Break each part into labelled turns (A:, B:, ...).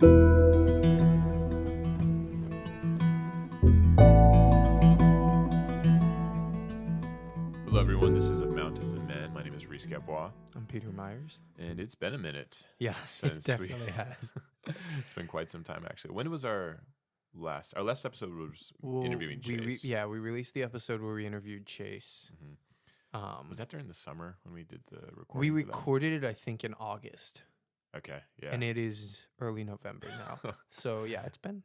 A: Hello, everyone. This is Of Mountains and Men. My name is Reese Gabois.
B: I'm Peter Myers.
A: And it's been a minute.
B: Yeah,
A: since
B: it definitely has.
A: It's been quite some time, actually. When was our last episode was interviewing Chase.
B: We released the episode where we interviewed Chase.
A: Mm-hmm. Was that during the summer when we did the recording?
B: We recorded it, I think, in August.
A: Okay, yeah.
B: And it is early November now. So yeah, it's been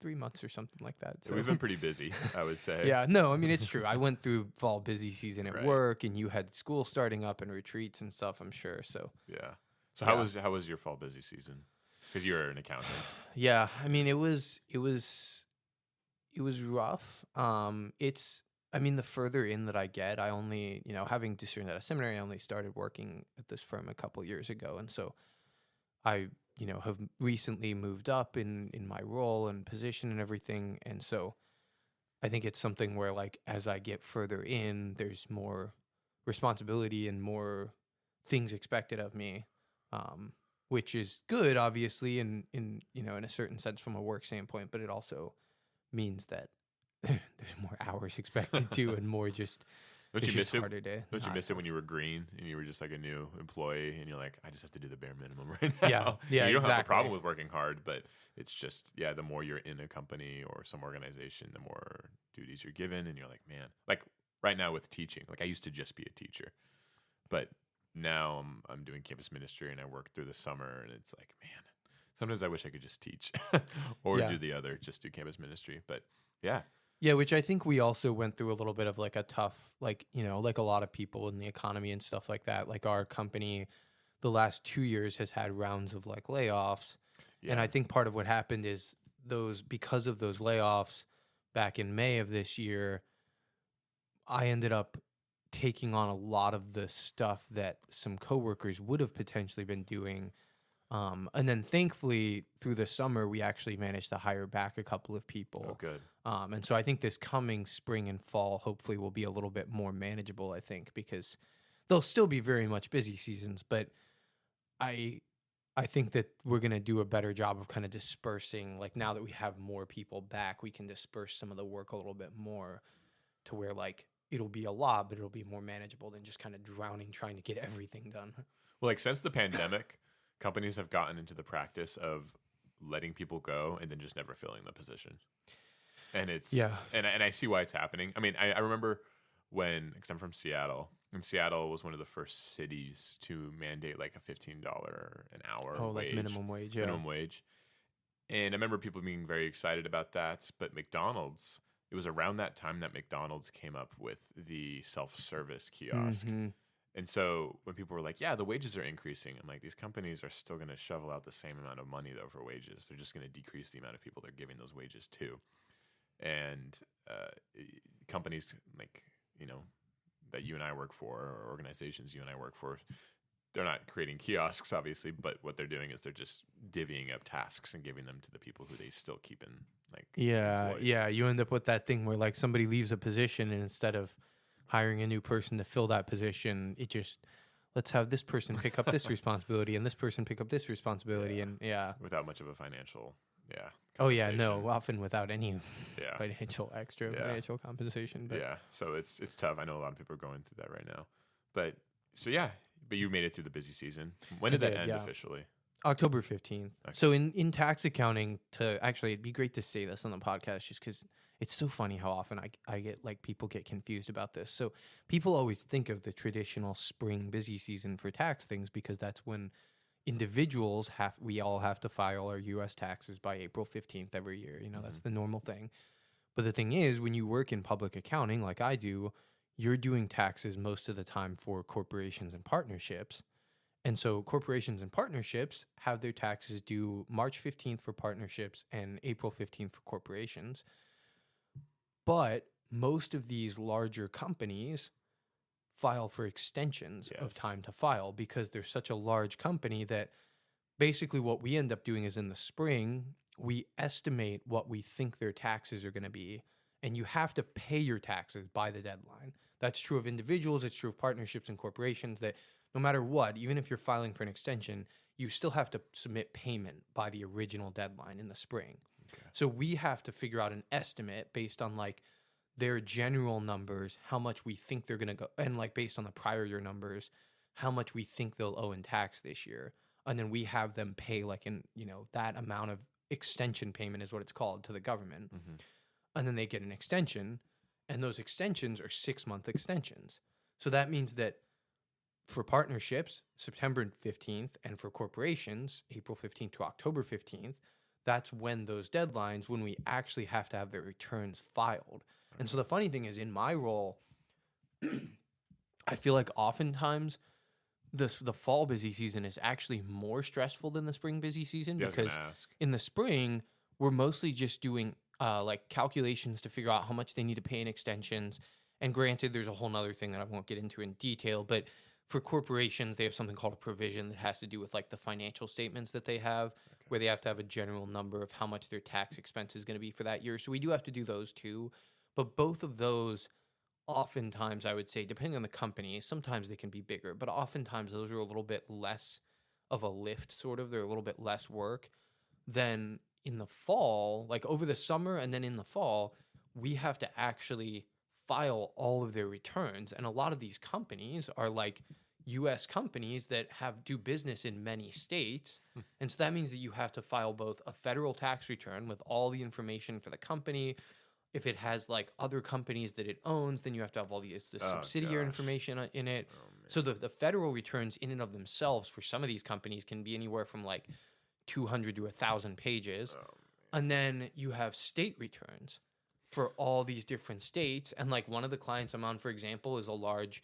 B: 3 months or something like that. So
A: we've been pretty busy, I would say.
B: Yeah, no, I mean, it's true. I went through fall busy season at
A: Right.
B: work, and you had school starting up and retreats and stuff, I'm sure. So
A: Yeah. So how was your fall busy season? Because you're an accountant.
B: yeah, I mean, it was rough. The further in that I get, I only, having discerned at a seminary, I only started working at this firm a couple years ago. And so I, have recently moved up in my role and position and everything. And so I think it's something where, like, as I get further in, there's more responsibility and more things expected of me, which is good, obviously, in a certain sense from a work standpoint, but it also means that there's more hours expected too, and more just
A: Don't you miss
B: harder to
A: Don't you miss it when you were green and you were just like a new employee and you're like, I just have to do the bare minimum right now?
B: Yeah,
A: you don't
B: exactly.
A: have a problem with working hard, but it's just, the more you're in a company or some organization, the more duties you're given, and you're like, man, like right now with teaching, like I used to just be a teacher, but now I'm doing campus ministry and I work through the summer, and it's like, man, sometimes I wish I could just teach or do the other, just do campus ministry. But yeah.
B: Yeah, which I think we also went through a little bit of like a tough, like a lot of people in the economy and stuff like that. Like our company, the last 2 years has had rounds of like layoffs. Yeah. And I think part of what happened is because of those layoffs back in May of this year, I ended up taking on a lot of the stuff that some coworkers would have potentially been doing. And then thankfully through the summer, we actually managed to hire back a couple of people.
A: Oh, good.
B: And so I think this coming spring and fall hopefully will be a little bit more manageable, I think, because they'll still be very much busy seasons, but I think that we're going to do a better job of kind of dispersing, like now that we have more people back, we can disperse some of the work a little bit more to where like it'll be a lot, but it'll be more manageable than just kind of drowning trying to get everything done.
A: Well, like since the pandemic, companies have gotten into the practice of letting people go and then just never filling the position. And it's, and I see why it's happening. I mean, I remember because I'm from Seattle, and Seattle was one of the first cities to mandate like a $15 an hour wage.
B: Like minimum wage, yeah.
A: Minimum wage. And I remember people being very excited about that. But McDonald's, it was around that time that McDonald's came up with the self-service kiosk. Mm-hmm. And so when people were like, yeah, the wages are increasing, I'm like, these companies are still going to shovel out the same amount of money, though, for wages. They're just going to decrease the amount of people they're giving those wages to. And companies like, that you and I work for, or organizations you and I work for, they're not creating kiosks, obviously, but what they're doing is they're just divvying up tasks and giving them to the people who they still keep in, like, employed.
B: You end up with that thing where, like, somebody leaves a position, and instead of hiring a new person to fill that position, it just, let's have this person pick up this responsibility and this person pick up this responsibility, and
A: without much of a financial
B: often without any financial compensation. But
A: so it's tough. I know a lot of people are going through that right now, but you made it through the busy season. When did that end officially?
B: October 15th. Okay. So in tax accounting, it'd be great to say this on the podcast just because it's so funny how often I get, like, people get confused about this. So people always think of the traditional spring busy season for tax things because that's when individuals we all have to file our U.S. taxes by April 15th every year. That's the normal thing. But the thing is, when you work in public accounting like I do, you're doing taxes most of the time for corporations and partnerships. And so corporations and partnerships have their taxes due March 15th for partnerships and April 15th for corporations. But most of these larger companies file for extensions of time to file because they're such a large company that basically what we end up doing is in the spring, we estimate what we think their taxes are going to be, and you have to pay your taxes by the deadline. That's true of individuals. It's true of partnerships and corporations that no matter what, even if you're filing for an extension, you still have to submit payment by the original deadline in the spring.
A: Okay.
B: So we have to figure out an estimate based on like their general numbers, how much we think they're going to go, and like based on the prior year numbers, how much we think they'll owe in tax this year. And then we have them pay like that amount of extension payment is what it's called to the government.
A: Mm-hmm.
B: And then they get an extension, and those extensions are 6-month extensions. So that means that for partnerships, September 15th, and for corporations, April 15th to October 15th, that's when those deadlines, when we actually have to have their returns filed. And so the funny thing is, in my role, I feel like oftentimes the fall busy season is actually more stressful than the spring busy season, because in the spring, we're mostly just doing like calculations to figure out how much they need to pay in extensions. And granted, there's a whole nother thing that I won't get into in detail, but for corporations, they have something called a provision that has to do with like the financial statements that they have, where they have to have a general number of how much their tax expense is going to be for that year. So we do have to do those too. But both of those, oftentimes, I would say, depending on the company, sometimes they can be bigger, but oftentimes those are a little bit less of a lift, sort of. They're a little bit less work than in the fall, like over the summer and then in the fall, we have to actually file all of their returns. And a lot of these companies are like U.S. companies that do business in many states. And so that means that you have to file both a federal tax return with all the information for the company. If it has like other companies that it owns, then you have to have all the subsidiary information in it. So the federal returns in and of themselves for some of these companies can be anywhere from like 200 to 1,000 pages. And then you have state returns for all these different states. And like one of the clients I'm on, for example, is a large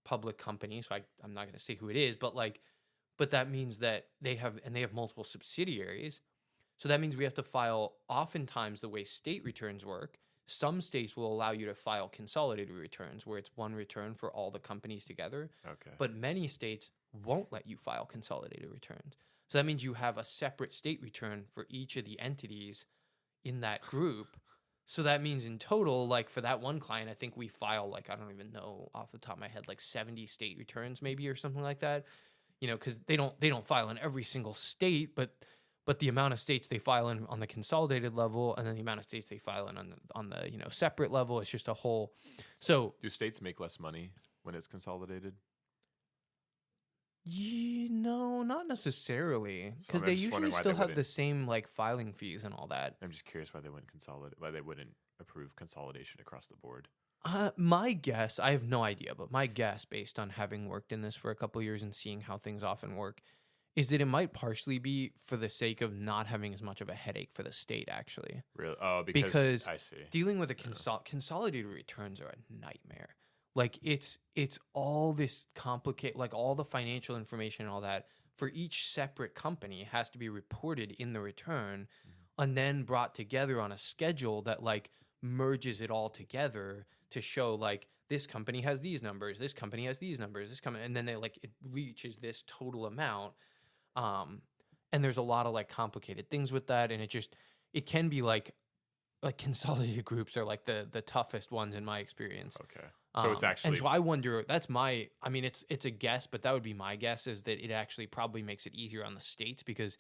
B: public company. So I'm not going to say who it is, but that means that they have multiple subsidiaries. So that means we have to file, oftentimes the way state returns work, some states will allow you to file consolidated returns where it's one return for all the companies together.
A: Okay.
B: But many states won't let you file consolidated returns. So that means you have a separate state return for each of the entities in that group. So that means in total, like for that one client, I think we file like, I don't even know off the top of my head, like 70 state returns maybe or something like that. Because they don't file in every single state, but the amount of states they file in on the consolidated level, and then the amount of states they file in on the separate level, it's just a whole. So
A: do states make less money when it's consolidated?
B: No, not necessarily, because they usually still have the same like filing fees and all that.
A: I'm just curious why they wouldn't approve consolidation across the board.
B: My guess, I have no idea, but my guess, based on having worked in this for a couple of years and seeing how things often work, is that it might partially be for the sake of not having as much of a headache for the state, actually.
A: Really? Oh, because I see.
B: Dealing with consolidated returns are a nightmare. Like it's all this complicated, like all the financial information and all that for each separate company has to be reported in the return, and then brought together on a schedule that like merges it all together to show like this company has these numbers, this company has these numbers, and then it reaches this total amount. And there's a lot of like complicated things with that, and it can be like consolidated groups are like the toughest ones in my experience.
A: Okay. So it's actually,
B: and so I wonder, it's a guess, but that would be my guess, is that it actually probably makes it easier on the states, because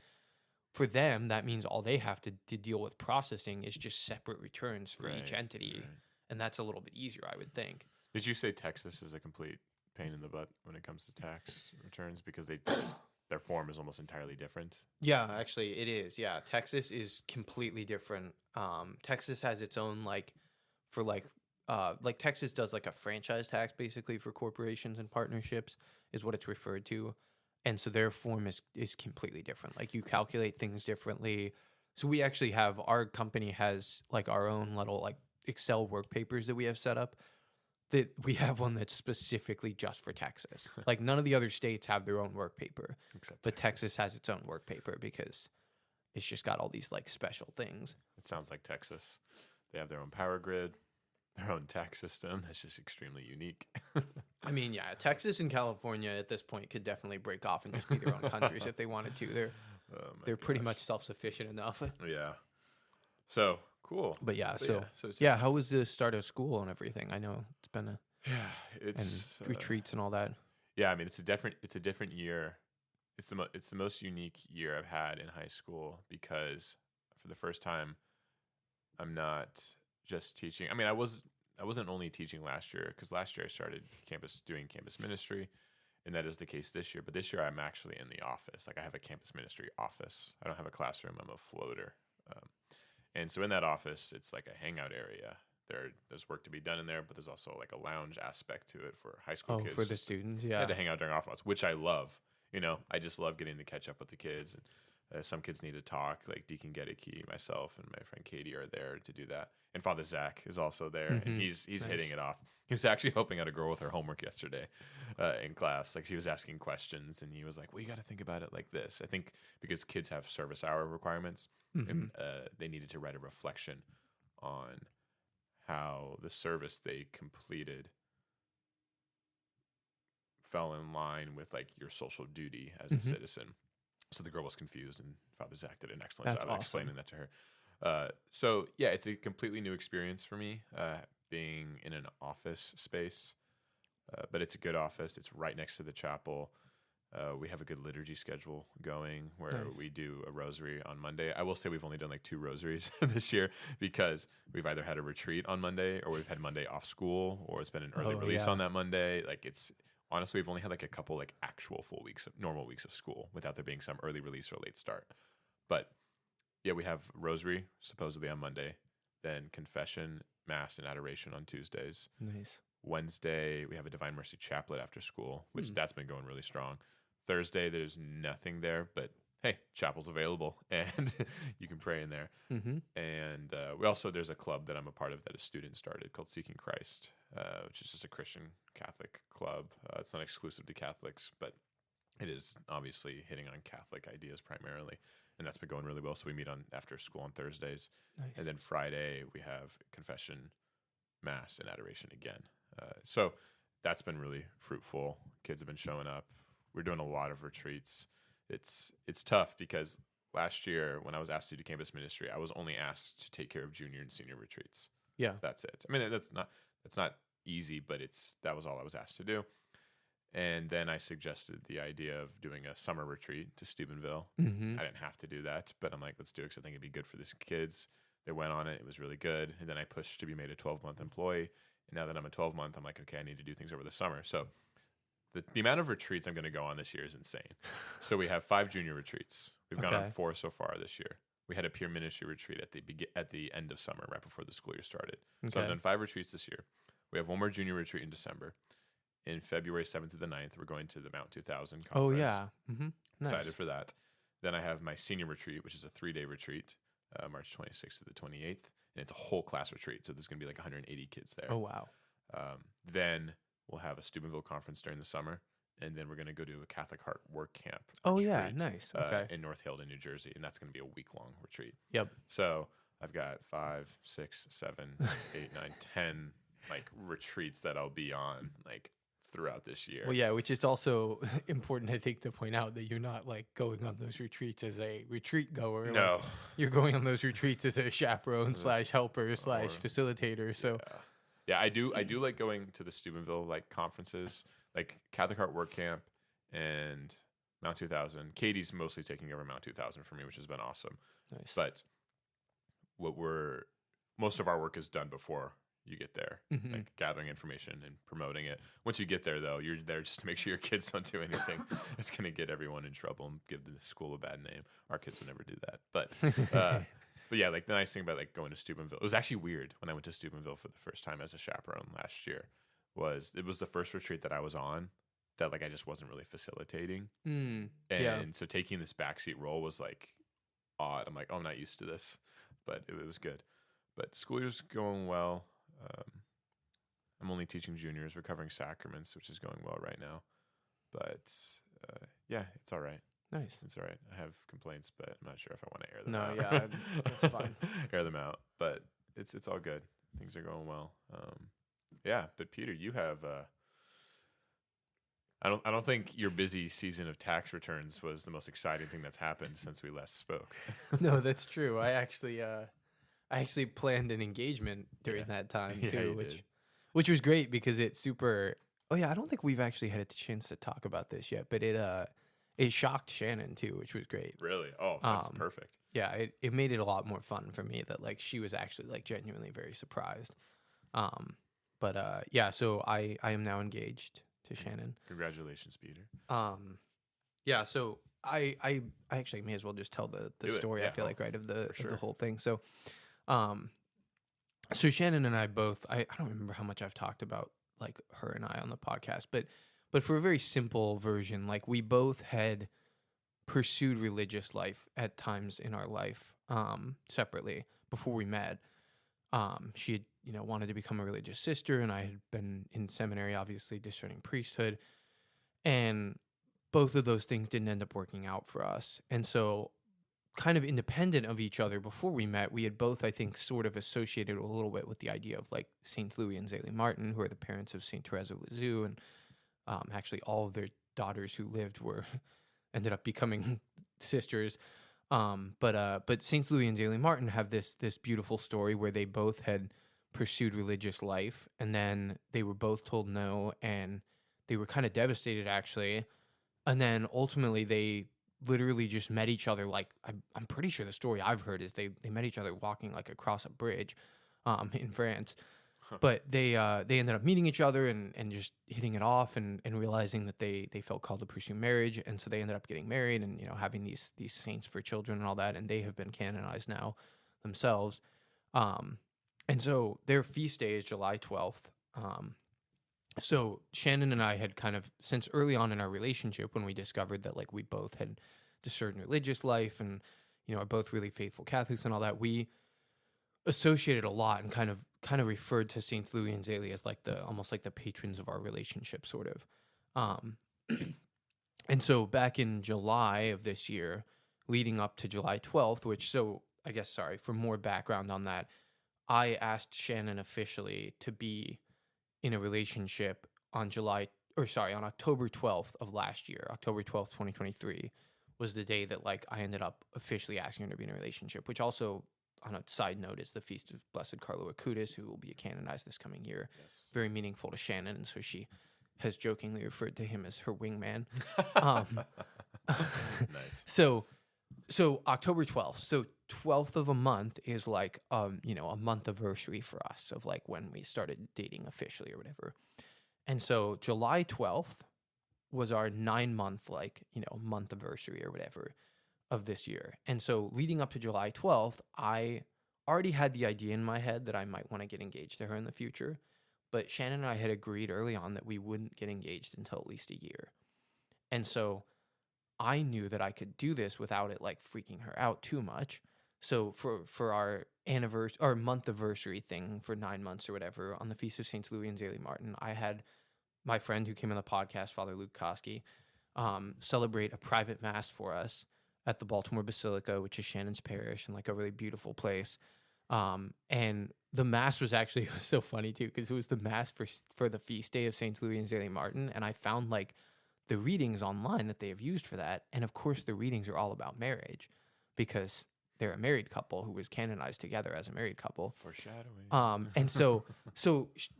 B: for them, that means all they have to deal with processing is just separate returns for each entity. Right. And that's a little bit easier, I would think.
A: Did you say Texas is a complete pain in the butt when it comes to tax returns, because their form is almost entirely different?
B: Yeah, actually it is. Yeah. Texas is completely different. Texas has its own Texas does like a franchise tax basically for corporations and partnerships is what it's referred to. And so their form is completely different. Like you calculate things differently. So we actually have, our company has like our own little like Excel work papers that we have set up. That we have one that's specifically just for Texas. Like none of the other states have their own work paper, but Texas has its own work paper because it's just got all these like special things.
A: It sounds like Texas. They have their own power grid, their own tax system. That's just extremely unique.
B: I mean, yeah, Texas and California at this point could definitely break off and just be their own countries if they wanted to. They're pretty much self-sufficient enough.
A: Yeah. So cool.
B: But how was the start of school and everything? I know it's been
A: it's
B: and retreats and all that.
A: Yeah, I mean it's a different year it's the most unique year I've had in high school because for the first time, I'm not just teaching. I mean, I wasn't only teaching last year because last year I started doing campus ministry, and that is the case this year. But this year I'm actually in the office. Like I have a campus ministry office. I don't have a classroom. I'm a floater. And so in that office, it's like a hangout area. There's work to be done in there, but there's also like a lounge aspect to it for high school kids.
B: For the students,
A: I had to hang out during off hours, which I love. I just love getting to catch up with the kids. And some kids need to talk, like Deacon Gedeke, myself, and my friend Katie are there to do that. And Father Zach is also there, and he's nice. Hitting it off. He was actually helping out a girl with her homework yesterday in class. Like she was asking questions, and he was like, "Well, you got to think about it like this." I think because kids have service hour requirements, and they needed to write a reflection on how the service they completed fell in line with like your social duty as a citizen. So the girl was confused, and Father Zach did an excellent job of explaining that to her. So yeah, it's a completely new experience for me, being in an office space, but it's a good office. It's right next to the chapel. We have a good liturgy schedule going where we do a rosary on Monday. I will say we've only done like 2 rosaries this year because we've either had a retreat on Monday or we've had Monday off school or it's been an early release on that Monday. Like honestly, we've only had like a couple like actual full weeks, normal weeks of school without there being some early release or late start. But yeah, we have rosary supposedly on Monday, then confession, mass, and adoration on Tuesdays.
B: Nice.
A: Wednesday, we have a Divine Mercy Chaplet after school, which that's been going really strong. Thursday, there's nothing there, but hey, chapel's available and you can pray in there. And there's a club that I'm a part of that a student started called Seeking Christ, which is just a Christian Catholic club. It's not exclusive to Catholics, but it is obviously hitting on Catholic ideas primarily. And that's been going really well. So we meet after school on Thursdays. Nice. And then Friday, we have confession, mass, and adoration again. So that's been really fruitful. Kids have been showing up. We're doing a lot of retreats. It's tough because last year when I was asked to do campus ministry, I was only asked to take care of junior and senior retreats.
B: Yeah.
A: That's it. I mean, that's not easy, but that was all I was asked to do. And then I suggested the idea of doing a summer retreat to Steubenville. I didn't have to do that, but I'm like, let's do it because I think it'd be good for these kids. They went on it. It was really good. And then I pushed to be made a 12-month employee. And now that I'm a 12-month, I'm like, okay, I need to do things over the summer. So the amount of retreats I'm going to go on this year is insane. So we have 5 junior retreats. We've gone on 4 so far this year. We had a peer ministry retreat at the end of summer, right before the school year started. So I've done 5 retreats this year. We have one more junior retreat in December. In February 7th to the 9th, we're going to the Mount 2000 conference.
B: Oh, yeah. Nice.
A: Excited for that. Then I have my senior retreat, which is a 3-day retreat, March 26th to the 28th. And it's a whole class retreat. So there's going to be like 180 kids there.
B: Oh, wow.
A: Then we'll have a Steubenville conference during the summer. And then we're going to go to a Catholic Heart work camp.
B: Oh, yeah. Nice. Okay.
A: In North Hilton, New Jersey. And that's going to be a week-long retreat.
B: Yep.
A: So I've got 5, 6, 7, 8, 9, 10 like retreats that I'll be on like throughout this year.
B: Well, yeah, which is also important, I think, to point out that you're not like going on those retreats as a retreat goer.
A: No.
B: Like, you're going on those retreats as a chaperone / helper / facilitator. So
A: yeah, I do like going to the Steubenville like conferences, like Catholic Heart Work Camp and Mount 2000. Katie's mostly taking over Mount 2000 for me, which has been awesome.
B: Nice.
A: But most of our work is done before you get there, like gathering information and promoting it. Once you get there, though, you're there just to make sure your kids don't do anything. It's going to get everyone in trouble and give the school a bad name. Our kids would never do that. But yeah, like the nice thing about like going to Steubenville, it was actually weird when I went to Steubenville for the first time as a chaperone last year. It was the first retreat that I was on that like I just wasn't really facilitating, so taking this backseat role was like odd. I'm like, oh, I'm not used to this, but it was good. But school year's going well. I'm only teaching juniors. We're covering sacraments, which is going well right now. But yeah, it's all right.
B: Nice.
A: It's all right. I have complaints, but I'm not sure if I want to air them
B: No,
A: out.
B: yeah, that's fine.
A: Air them out. But it's all good. Things are going well. Yeah, but Peter, you have I don't think your busy season of tax returns was the most exciting thing that's happened since we last spoke.
B: No, that's true. I actually planned an engagement during that time too, which was great because it's super. Oh yeah, I don't think we've actually had a chance to talk about this yet, but It shocked Shannon too, which was great.
A: Really? Oh, that's perfect.
B: Yeah, it made it a lot more fun for me that like she was actually like genuinely very surprised. Yeah, so I am now engaged to Shannon.
A: Congratulations, Peter.
B: Yeah, so I actually may as well just tell the story. Yeah, I feel like, right, of the whole thing. So so Shannon and I both, I don't remember how much I've talked about like her and I on the podcast, but for a very simple version, like we both had pursued religious life at times in our life separately before we met. She had, wanted to become a religious sister, and I had been in seminary, obviously discerning priesthood, and both of those things didn't end up working out for us. And so kind of independent of each other before we met, we had both, I think, sort of associated a little bit with the idea of like Saints Louis and Zélie Martin, who are the parents of Saint Therese of Lisieux, and actually all of their daughters who lived ended up becoming sisters. But Saints Louis and Zélie Martin have this beautiful story where they both had pursued religious life, and then they were both told no, and they were kind of devastated actually. And then ultimately they literally just met each other. Like I'm pretty sure the story I've heard is they met each other walking like across a bridge in France. But they ended up meeting each other and just hitting it off and realizing that they felt called to pursue marriage. And so they ended up getting married and, having these saints for children and all that. And they have been canonized now themselves. And so their feast day is July 12th. So Shannon and I had kind of, since early on in our relationship, when we discovered that like we both had discerned religious life and, are both really faithful Catholics and all that, we associated a lot and kind of referred to Saints Louis and Zélie as like almost like the patrons of our relationship, sort of. And so back in July of this year, leading up to July 12th, I guess, sorry, for more background on that, I asked Shannon officially to be in a relationship on October 12th of last year. October 12th, 2023 was the day that like I ended up officially asking her to be in a relationship, which also, on a side note, is the feast of Blessed Carlo Acutis, who will be canonized this coming year. Yes. Very meaningful to Shannon, and so she has jokingly referred to him as her wingman. Nice. So October 12th. So 12th of a month is like a month anniversary for us of like when we started dating officially or whatever. And so July 12th was our 9-month month anniversary or whatever of this year. And so leading up to July 12th, I already had the idea in my head that I might want to get engaged to her in the future. But Shannon and I had agreed early on that we wouldn't get engaged until at least a year. And so I knew that I could do this without it like freaking her out too much. So for our month anniversary thing for 9 months or whatever, on the Feast of Saints Louis and Zélie Martin, I had my friend who came on the podcast, Father Luke Koski, celebrate a private mass for us at the Baltimore Basilica, which is Shannon's parish and like a really beautiful place. And the mass was actually so funny too, because it was the mass for the feast day of Saints Louis and Zélie Martin, and I found like the readings online that they have used for that, and of course the readings are all about marriage because they're a married couple who was canonized together as a married couple.
A: Foreshadowing.
B: And so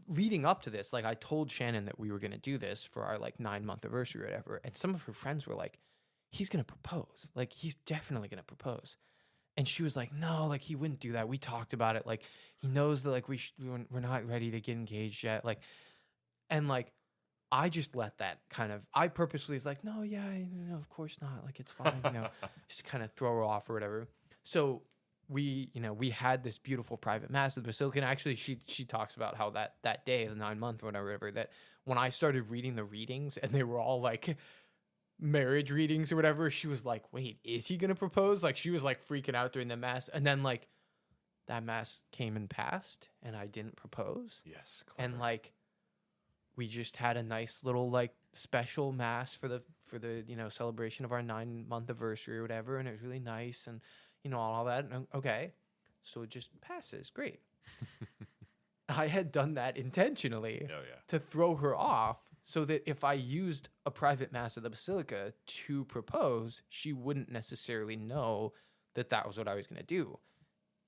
B: leading up to this, like I told Shannon that we were going to do this for our like 9-month anniversary or whatever, and some of her friends were like, "He's going to propose. Like he's definitely going to propose." And she was like, "No, like he wouldn't do that. We talked about it. Like he knows that like we're not ready to get engaged yet." Like, and like I just let that I purposely was like, "No, yeah, no, of course not. Like it's fine, just kind of throw her off or whatever." So we had this beautiful private mass at the Basilica, and actually she talks about how that day, the 9-month or whatever, that when I started reading the readings and they were all like marriage readings or whatever, she was like, "Wait, is he gonna propose?" Like she was like freaking out during the mass, and then like that mass came and passed, and I didn't propose.
A: Yes, clever.
B: And like we just had a nice little like special mass for the celebration of our 9-month anniversary or whatever, and it was really nice and all that. And okay, so it just passes. Great. I had done that intentionally to throw her off so that if I used a private mass at the Basilica to propose, she wouldn't necessarily know that that was what I was going to do.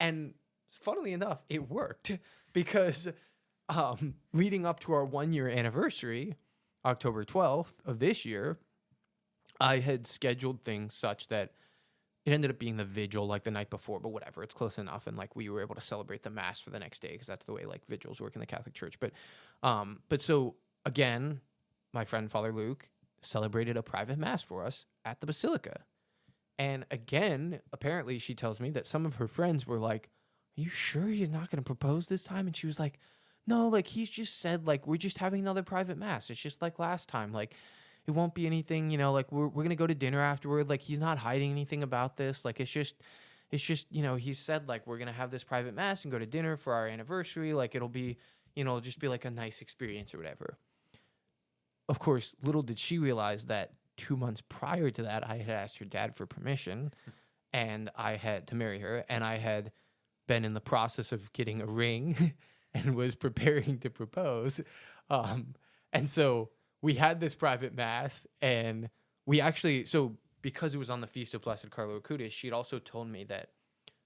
B: And funnily enough, it worked because leading up to our 1-year anniversary, October 12th of this year, I had scheduled things such that it ended up being the vigil like the night before, but whatever, it's close enough. And like we were able to celebrate the mass for the next day because that's the way like vigils work in the Catholic Church. But so again, my friend Father Luke celebrated a private mass for us at the Basilica. And again, apparently she tells me that some of her friends were like, "Are you sure he's not going to propose this time?" And she was like, "No, like he's just said like we're just having another private mass. It's just like last time. Like it won't be anything, you know, like we're going to go to dinner afterward. Like he's not hiding anything about this. Like it's just, you know, he said like we're going to have this private mass and go to dinner for our anniversary. Like it'll be, you know, just be like a nice experience or whatever." Of course, little did she realize that 2 months prior to that, I had asked her dad for permission and I had to marry her, and I had been in the process of getting a ring and was preparing to propose. And so we had this private mass, and we actually, so because it was on the feast of Blessed Carlo Acutis, she'd also told me that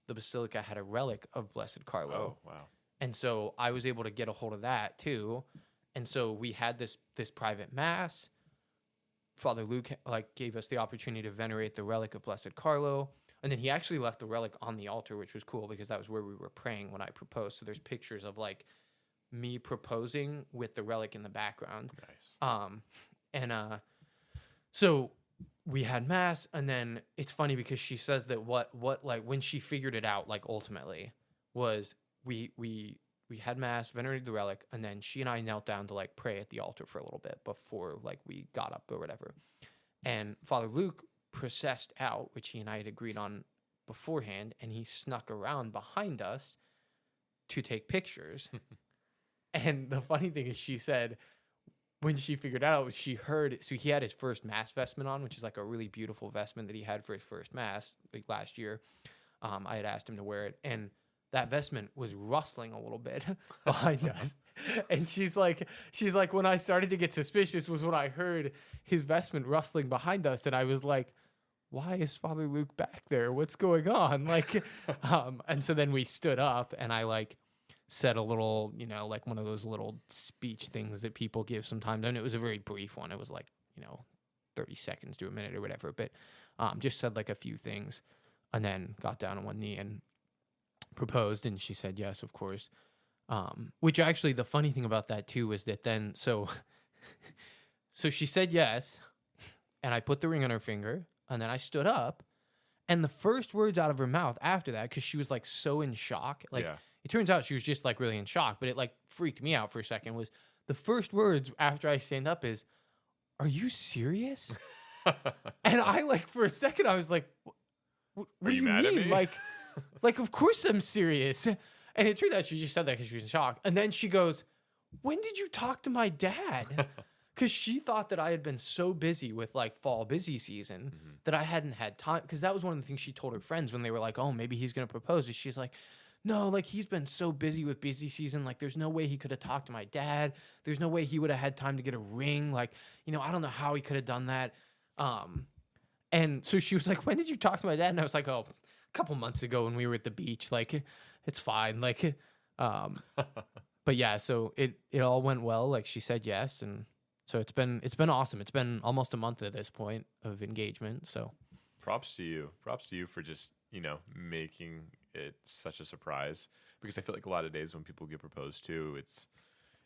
B: the Basilica had a relic of Blessed Carlo.
A: Oh, wow.
B: And so I was able to get a hold of that too. And so we had this private mass. Father Luke like gave us the opportunity to venerate the relic of Blessed Carlo. And then he actually left the relic on the altar, which was cool because that was where we were praying when I proposed. So there's pictures of like me proposing with the relic in the background.
A: Nice.
B: So we had mass, and then it's funny because she says that what like when she figured it out, like ultimately was we had mass, venerated the relic, and then she and I knelt down to like pray at the altar for a little bit before like we got up or whatever. And Father Luke processed out, which he and I had agreed on beforehand, and he snuck around behind us to take pictures. And the funny thing is, she said when she figured out, she heard, so he had his first mass vestment on, which is like a really beautiful vestment that he had for his first mass like last year. I had asked him to wear it, and that vestment was rustling a little bit behind us. And she's like, when I started to get suspicious was when I heard his vestment rustling behind us. And I was like, why is Father Luke back there? What's going on? Like, and so then we stood up, and I like said a little, you know, like one of those little speech things that people give sometimes. And it was a very brief one. It was like, you know, 30 seconds to a minute or whatever. But just said like a few things, and then got down on one knee and proposed. And she said yes, of course. Which actually, the funny thing about that too was that then, so she said yes, and I put the ring on her finger, and then I stood up, and the first words out of her mouth after that, because she was like so in shock, like it turns out she was just like really in shock, but it like freaked me out for a second, was the first words after I stand up is, "Are you serious?" And I like, for a second, I was like, what do you mean? Like, of course I'm serious. And it turned out she just said that because she was in shock. And then she goes, "When did you talk to my dad?" Because she thought that I had been so busy with like fall busy season that I hadn't had time. Because that was one of the things she told her friends when they were like, "Oh, maybe he's going to propose." And she's like, "No, like he's been so busy with busy season. Like there's no way he could have talked to my dad. There's no way he would have had time to get a ring. Like, you know, I don't know how he could have done that." And so she was like, "When did you talk to my dad?" And I was like, "Oh, a couple months ago when we were at the beach. Like, it's fine." Like, but yeah, so it all went well. Like she said yes. And so it's been awesome. It's been almost a month at this point of engagement. So
A: props to you for just, you know, making it such a surprise, because I feel like a lot of days when people get proposed to,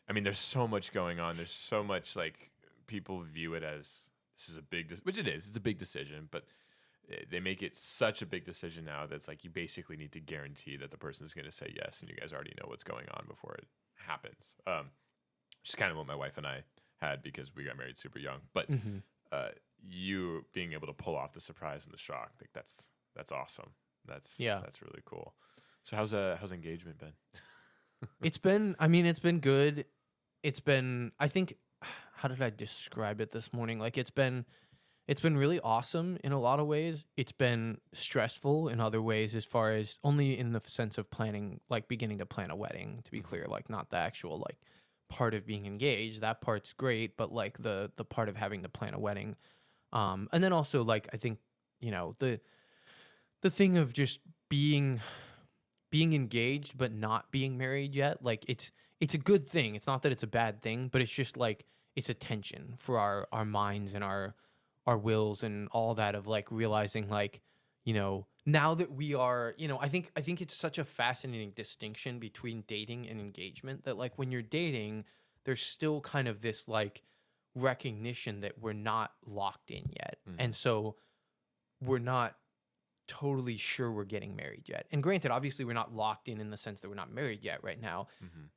A: I mean, there's so much going on. There's so much, like, people view it as this is a big, which it is. It's a big decision, but they make it such a big decision now that's like you basically need to guarantee that the person is going to say yes, and you guys already know what's going on before it happens. Which is kind of what my wife and I had because we got married super young. But you being able to pull off the surprise and the shock, like that's awesome. That's really cool. So how's engagement been?
B: it's been good. It's been, I think, how did I describe it this morning? Like it's been really awesome in a lot of ways. It's been stressful in other ways, as far as only in the sense of planning, like beginning to plan a wedding, to be clear, like not the actual like part of being engaged. That part's great, but like the part of having to plan a wedding. And then also like, I think, you know, the thing of just being engaged, but not being married yet. Like it's a good thing. It's not that it's a bad thing, but it's just like, it's a tension for our minds and our our wills and all that, of like realizing like, now that we are, I think it's such a fascinating distinction between dating and engagement, that like when you're dating, there's still kind of this like recognition that we're not locked in yet. And so we're not totally sure we're getting married yet. And granted, obviously we're not locked in the sense that we're not married yet right now,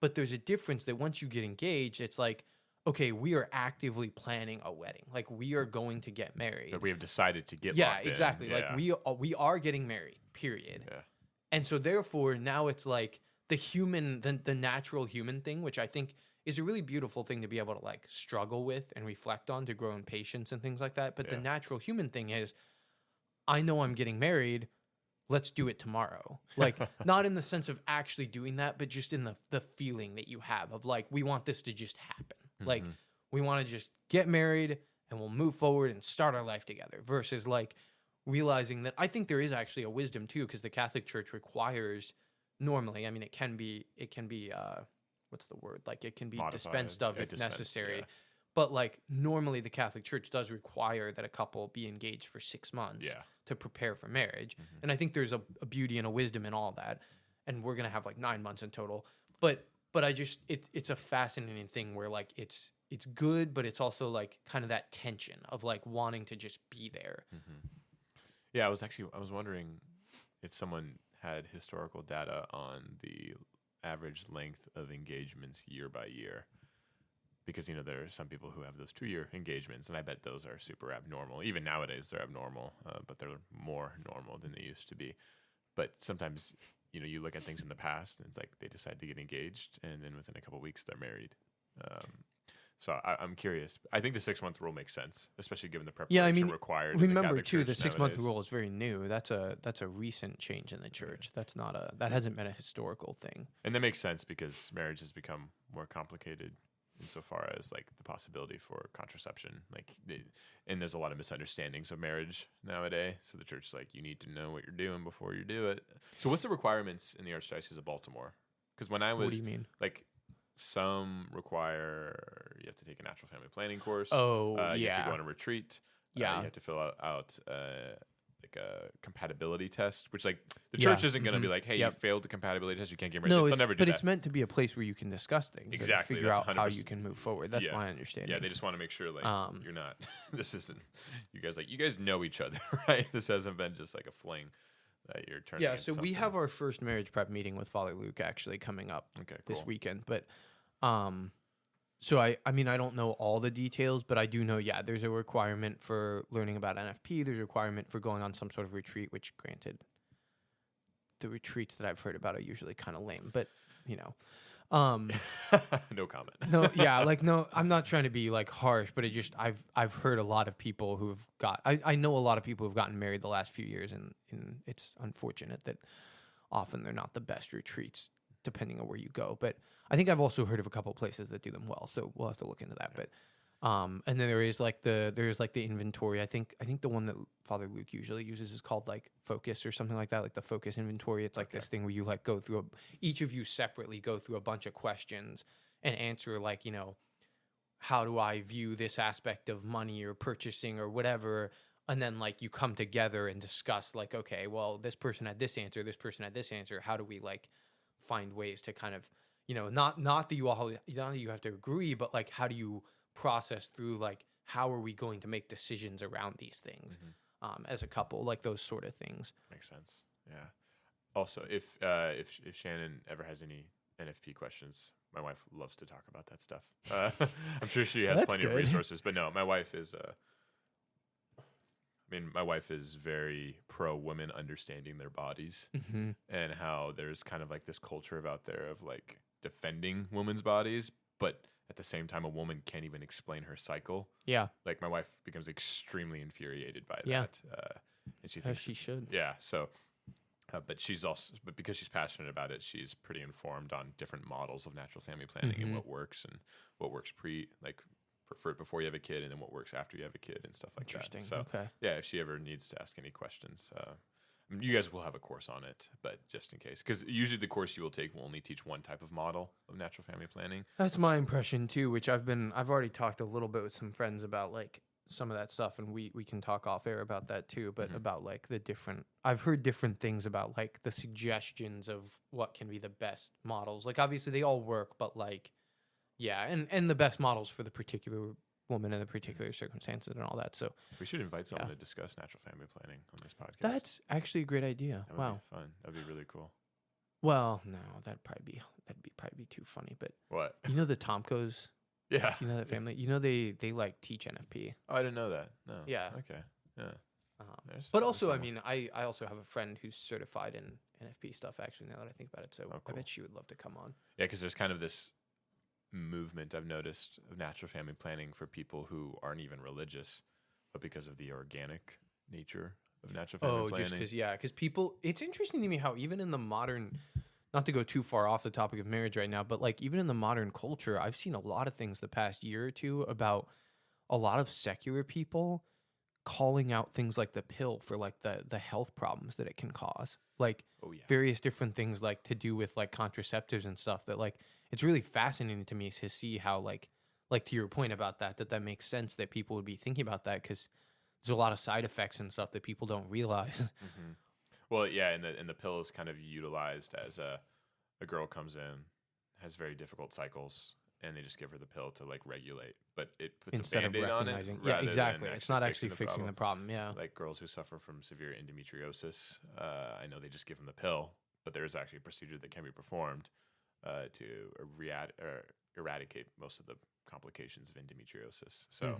B: but there's a difference that once you get engaged, it's like, okay, we are actively planning a wedding. Like we are going to get married.
A: But we have decided to get
B: yeah,
A: locked in.
B: exactly.
A: Yeah.
B: Like we are getting married, period.
A: Yeah.
B: And so therefore now it's like the natural human thing, which I think is a really beautiful thing to be able to like struggle with and reflect on, to grow in patience and things like that. But the natural human thing is, I know I'm getting married. Let's do it tomorrow. Like, not in the sense of actually doing that, but just in the feeling that you have of like, we want this to just happen. Like, we want to just get married and we'll move forward and start our life together, versus like realizing that I think there is actually a wisdom too, because the Catholic Church requires normally, I mean, it can be, what's the word? Like, it can be
A: Modified,
B: dispensed of if necessary. Yeah. But like normally the Catholic Church does require that a couple be engaged for 6 months to prepare for marriage. And I think there's a beauty and a wisdom in all that. And we're going to have like 9 months in total. But I just, it's a fascinating thing where like it's good, but it's also like kind of that tension of like wanting to just be there.
A: Yeah, I was wondering if someone had historical data on the average length of engagements year by year. Because, there are some people who have those 2-year engagements, and I bet those are super abnormal. Even nowadays, they're abnormal, but they're more normal than they used to be. But sometimes, you look at things in the past, and it's like they decide to get engaged, and then within a couple of weeks, they're married. So I'm curious. I think the 6-month rule makes sense, especially given the preparation required.
B: Remember, too, the 6-month rule is very new. That's a recent change in the church. That hasn't been a historical thing.
A: And that makes sense because marriage has become more complicated insofar as like the possibility for contraception, and there's a lot of misunderstandings of marriage nowadays. So the church is like, you need to know what you're doing before you do it. So what's the requirements in the Archdiocese of Baltimore? Because when I was,
B: what do you mean?
A: Like, some require you have to take a natural family planning course. You have to go on a retreat. You have to fill out like a compatibility test, which like the church isn't going to be like, hey, you failed the compatibility test, you can't get married. They'll never do that.
B: But it's meant to be a place where you can discuss things.
A: Exactly.
B: And figure out how you can move forward. That's my understanding.
A: Yeah, they just want to make sure like you're not, this isn't, you guys know each other, right? This hasn't been just like a fling that you're turning into
B: so we have our first marriage prep meeting with Father Luke actually coming up this weekend. But so I mean, I don't know all the details, but I do know, there's a requirement for learning about NFP. There's a requirement for going on some sort of retreat, which granted, the retreats that I've heard about are usually kind of lame, but
A: no comment.
B: No, I'm not trying to be like harsh, but I've heard a lot of people who've I know a lot of people who've gotten married the last few years, and it's unfortunate that often they're not the best retreats depending on where you go. But I think I've also heard of a couple places that do them well, so we'll have to look into that. But and then there's like the inventory. I think the one that Father Luke usually uses is called like Focus or something like that, like the Focus inventory. It's like this thing where you like go through each of you separately go through a bunch of questions and answer like, how do I view this aspect of money or purchasing or whatever. And then like you come together and discuss like, okay, well, this person had this answer, this person had this answer. How do we like find ways to kind of, not that you have to agree, but like, how do you process through like, how are we going to make decisions around these things as a couple, like those sort of things.
A: Makes sense. Yeah. Also, if Shannon ever has any NFP questions, my wife loves to talk about that stuff. I'm sure she has plenty of resources, but no, my wife is very pro women understanding their bodies and how there's kind of like this culture out there of like defending women's bodies, but at the same time, a woman can't even explain her cycle. Yeah. Like my wife becomes extremely infuriated by that. And she thinks
B: she should.
A: Yeah. So, but because she's passionate about it, she's pretty informed on different models of natural family planning and what works for before you have a kid, and then what works after you have a kid and stuff like that. So, if she ever needs to ask any questions, you guys will have a course on it, but just in case, because usually the course you will take will only teach one type of model of natural family planning.
B: That's my impression too, which I've already talked a little bit with some friends about, like some of that stuff, and we can talk off air about that too. But about like the different, I've heard different things about like the suggestions of what can be the best models. Like obviously they all work, but like yeah, and the best models for the particular woman in the particular circumstances and all that. So
A: we should invite someone to discuss natural family planning on this podcast.
B: That's actually a great idea.
A: That would be fun. That'd be really cool.
B: Well, no, that'd probably be too funny. But
A: what?
B: You know the Tomkos?
A: Yeah.
B: You know that family? You know they like teach NFP.
A: Oh, I didn't know that. No.
B: Yeah.
A: Okay. Yeah.
B: But also, I mean, I also have a friend who's certified in NFP stuff. Actually, now that I think about it, so cool. I bet she would love to come on.
A: Yeah, because there's kind of this movement I've noticed of natural family planning for people who aren't even religious, but because of the organic nature of natural family planning.
B: Just because people, it's interesting to me how even in the modern, not to go too far off the topic of marriage right now, but like even in the modern culture, I've seen a lot of things the past year or two about a lot of secular people calling out things like the pill for like the health problems that it can cause, like various different things like to do with like contraceptives and stuff that like it's really fascinating to me to see how like to your point about that makes sense that people would be thinking about that because there's a lot of side effects and stuff that people don't realize.
A: Well, yeah, and the pill is kind of utilized as a girl comes in, has very difficult cycles, and they just give her the pill to like regulate, but it puts
B: instead
A: a Band-Aid on it.
B: Yeah, exactly. It's not actually fixing the problem. Yeah,
A: like girls who suffer from severe endometriosis, I know they just give them the pill, but there is actually a procedure that can be performed to eradicate most of the complications of endometriosis. So,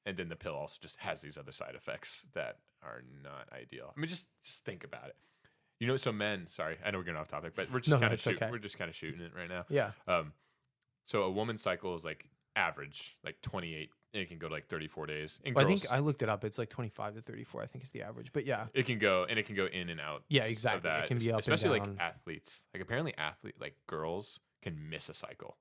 A: and then the pill also just has these other side effects that are not ideal. I mean, just think about it. You know, so men. Sorry, I know we're getting off topic, but we're just we're just kind of shooting it right now.
B: Yeah.
A: So a woman's cycle is like average, like 28, and it can go to like 34 days. And
B: I think I looked it up. It's like 25 to 34, I think is the average. But yeah.
A: It can go in and out.
B: Yeah, exactly.
A: Of that.
B: It can be up
A: especially
B: and down.
A: Like athletes. Like apparently like girls can miss a cycle.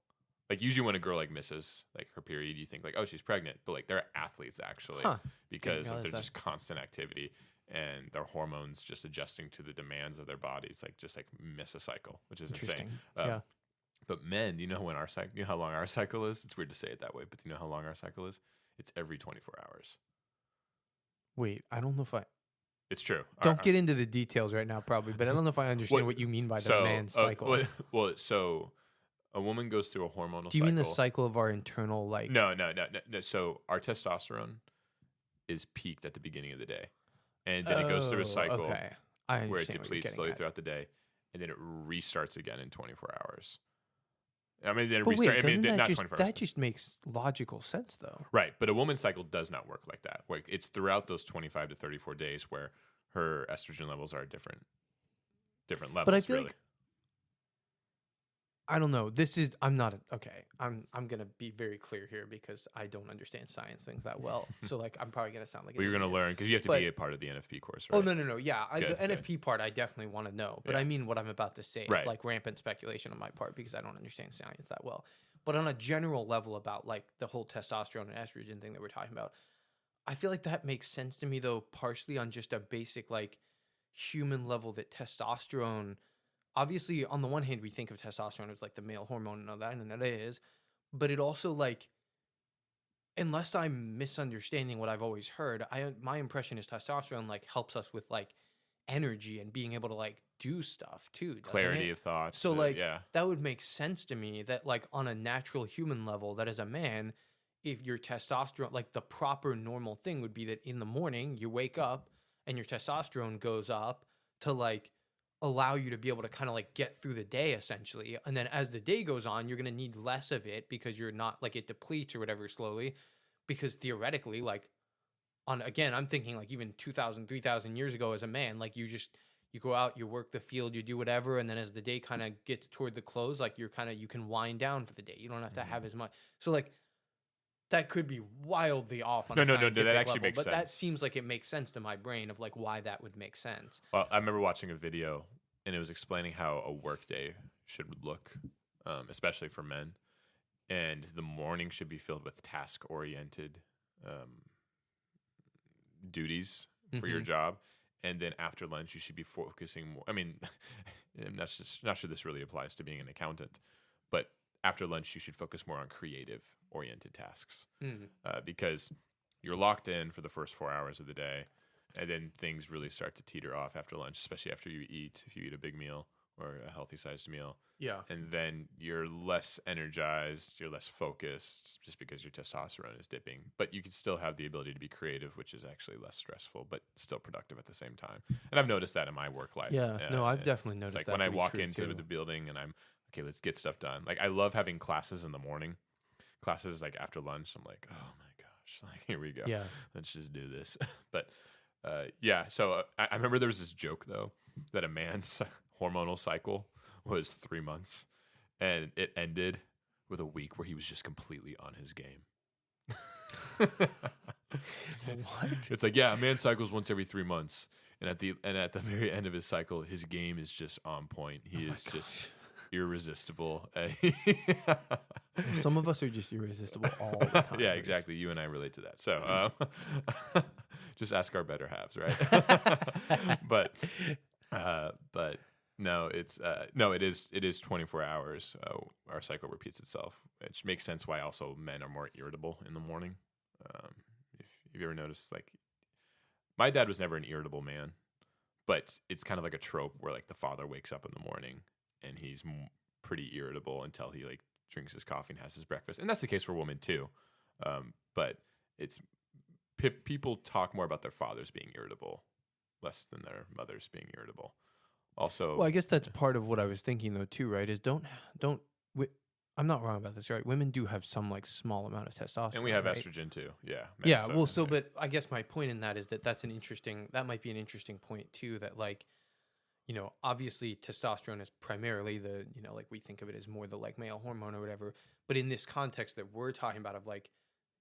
A: Like usually when a girl like misses like her period, you think like, oh, she's pregnant. But like they're athletes actually because of their just constant activity and their hormones just adjusting to the demands of their bodies, like just like miss a cycle, which is insane.
B: Yeah.
A: But men, you know when our cycle, you know how long our cycle is? It's weird to say it that way, but you know how long our cycle is? It's every 24 hours.
B: Wait, I don't know if
A: It's true.
B: Don't get into the details right now, probably, but I don't know if I understand what you mean by the man's cycle.
A: So a woman goes through a hormonal cycle.
B: Do you mean the cycle of our internal, like...
A: No. So our testosterone is peaked at the beginning of the day. And then it goes through a cycle where it depletes slowly throughout the day. And then it restarts again in 24 hours. I mean, then
B: not 24 hours. That just makes logical sense, though.
A: Right. But a woman's cycle does not work like that. Like it's throughout those 25 to 34 days where her estrogen levels are at different levels.
B: But I feel like I don't know. I'm gonna be very clear here because I don't understand science things that well. So like I'm probably gonna sound like
A: you're gonna learn because you have to be a part of the NFP course, right?
B: Oh no. Yeah. The NFP part I definitely want to know. But I mean what I'm about to say is like rampant speculation on my part because I don't understand science that well. But on a general level about like the whole testosterone and estrogen thing that we're talking about, I feel like that makes sense to me though, partially on just a basic like human level that testosterone. Obviously, on the one hand, we think of testosterone as like the male hormone and all that, and it is. But it also like, unless I'm misunderstanding what I've always heard, my impression is testosterone like helps us with like energy and being able to like do stuff too.
A: Clarity of thought.
B: So like that would make sense to me that like on a natural human level, that as a man, if your testosterone, like the proper normal thing would be that in the morning you wake up and your testosterone goes up to like allow you to be able to kind of like get through the day essentially. And then as the day goes on, you're going to need less of it because you're not like it depletes or whatever slowly, because theoretically, like again, I'm thinking like even 2,000, 3,000 years ago as a man, like you go out, you work the field, you do whatever. And then as the day kind of gets toward the close, like you can wind down for the day. You don't have to have as much. So like that could be wildly off on a scientific
A: that actually
B: level,
A: makes sense.
B: But that seems like it makes sense to my brain of like why that would make sense.
A: Well, I remember watching a video and it was explaining how a workday should look, especially for men. And the morning should be filled with task-oriented duties for your job. And then after lunch, you should be focusing more. I mean, I'm not sure this really applies to being an accountant, but after lunch, you should focus more on creative-oriented tasks
B: Mm.
A: because you're locked in for the first 4 hours of the day, and then things really start to teeter off after lunch, especially after you eat, if you eat a big meal or a healthy-sized meal.
B: Yeah.
A: And then you're less energized, you're less focused just because your testosterone is dipping. But you can still have the ability to be creative, which is actually less stressful, but still productive at the same time. And I've noticed that in my work life.
B: Yeah. No, I've definitely
A: It's
B: noticed
A: like
B: that.
A: when
B: to
A: I
B: be
A: walk
B: true,
A: into
B: too.
A: the building and I'm, okay, let's get stuff done. Like I love having classes in the morning. Classes like after lunch, I'm like, oh my gosh, like here we go.
B: Yeah.
A: Let's just do this. But yeah, so I remember there was this joke though that a man's hormonal cycle was 3 months, and it ended with a week where he was just completely on his game.
B: What?
A: It's like, yeah, a man cycles once every 3 months, and at the very end of his cycle, his game is just on point. He is just irresistible.
B: Well, some of us are just irresistible all the time.
A: Yeah, exactly. You and I relate to that. So just ask our better halves, right? but no, it's it is 24 hours. Our cycle repeats itself, which makes sense why also men are more irritable in the morning. If you ever noticed, like my dad was never an irritable man, but it's kind of like a trope where like the father wakes up in the morning and he's pretty irritable until he like drinks his coffee and has his breakfast, and that's the case for women too. But it's people talk more about their fathers being irritable, less than their mothers being irritable. Also,
B: Well, I guess that's part of what I was thinking though too, right? Is I'm not wrong about this, right? Women do have some like small amount of testosterone,
A: and we have
B: right?
A: estrogen too. Yeah.
B: Yeah. Well, so but I guess my point in that is that that might be an interesting point too. That like, you know, obviously testosterone is primarily the, you know, like we think of it as more the like male hormone or whatever. But in this context that we're talking about of like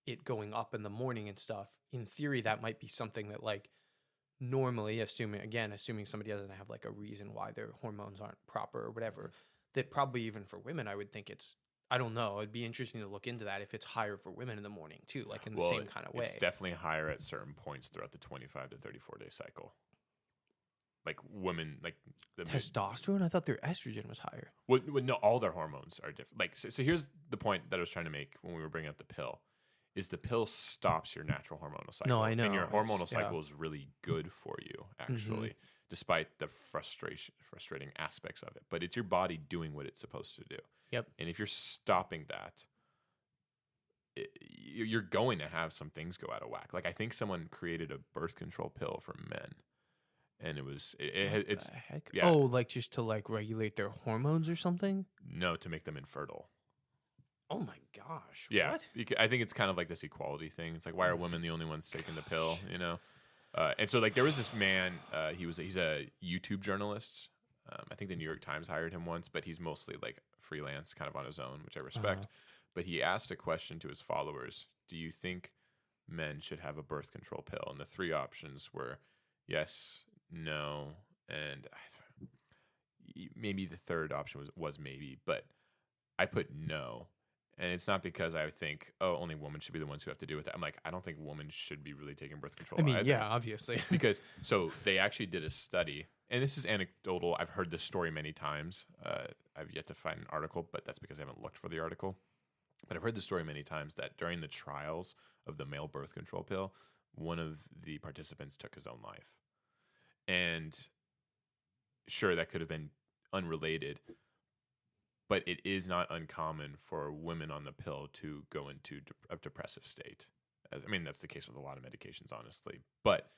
B: it going up in the morning and stuff, in theory, that might be something that like normally, assuming somebody doesn't have like a reason why their hormones aren't proper or whatever, that probably even for women, I would think I don't know. It'd be interesting to look into that if it's higher for women in the morning too, like in the same kind of way.
A: It's definitely higher at certain points throughout the 25 to 34 day cycle. Like women, like the
B: testosterone, I thought their estrogen was higher.
A: Well, no, all their hormones are different. Like, so here's the point that I was trying to make when we were bringing up the pill: is the pill stops your natural hormonal cycle.
B: No, I know.
A: And your hormonal cycle is really good for you, actually, despite the frustrating aspects of it. But it's your body doing what it's supposed to do.
B: Yep.
A: And if you're stopping that, you're going to have some things go out of whack. Like I think someone created a birth control pill for men. And it's
B: heck?
A: Yeah.
B: Oh, like just to like regulate their hormones or something?
A: No, to make them infertile.
B: Oh my gosh.
A: Yeah.
B: What?
A: I think it's kind of like this equality thing. It's like, why are women the only ones taking the pill, you know? And so like there was this man, he's a YouTube journalist. I think the New York Times hired him once, but he's mostly like freelance, kind of on his own, which I respect. But he asked a question to his followers: do you think men should have a birth control pill? And the three options were yes, no, and maybe the third option was maybe, but I put no. And it's not because I think, oh, only women should be the ones who have to deal with that. I'm like, I don't think women should be really taking birth control.
B: I mean,
A: either.
B: yeah, obviously.
A: Because so they actually did a study, and this is anecdotal. I've heard this story many times. I've yet to find an article, but that's because I haven't looked for the article. But I've heard the story many times that during the trials of the male birth control pill, one of the participants took his own life. And sure, that could have been unrelated, but it is not uncommon for women on the pill to go into a depressive state. I mean, that's the case with a lot of medications, honestly. But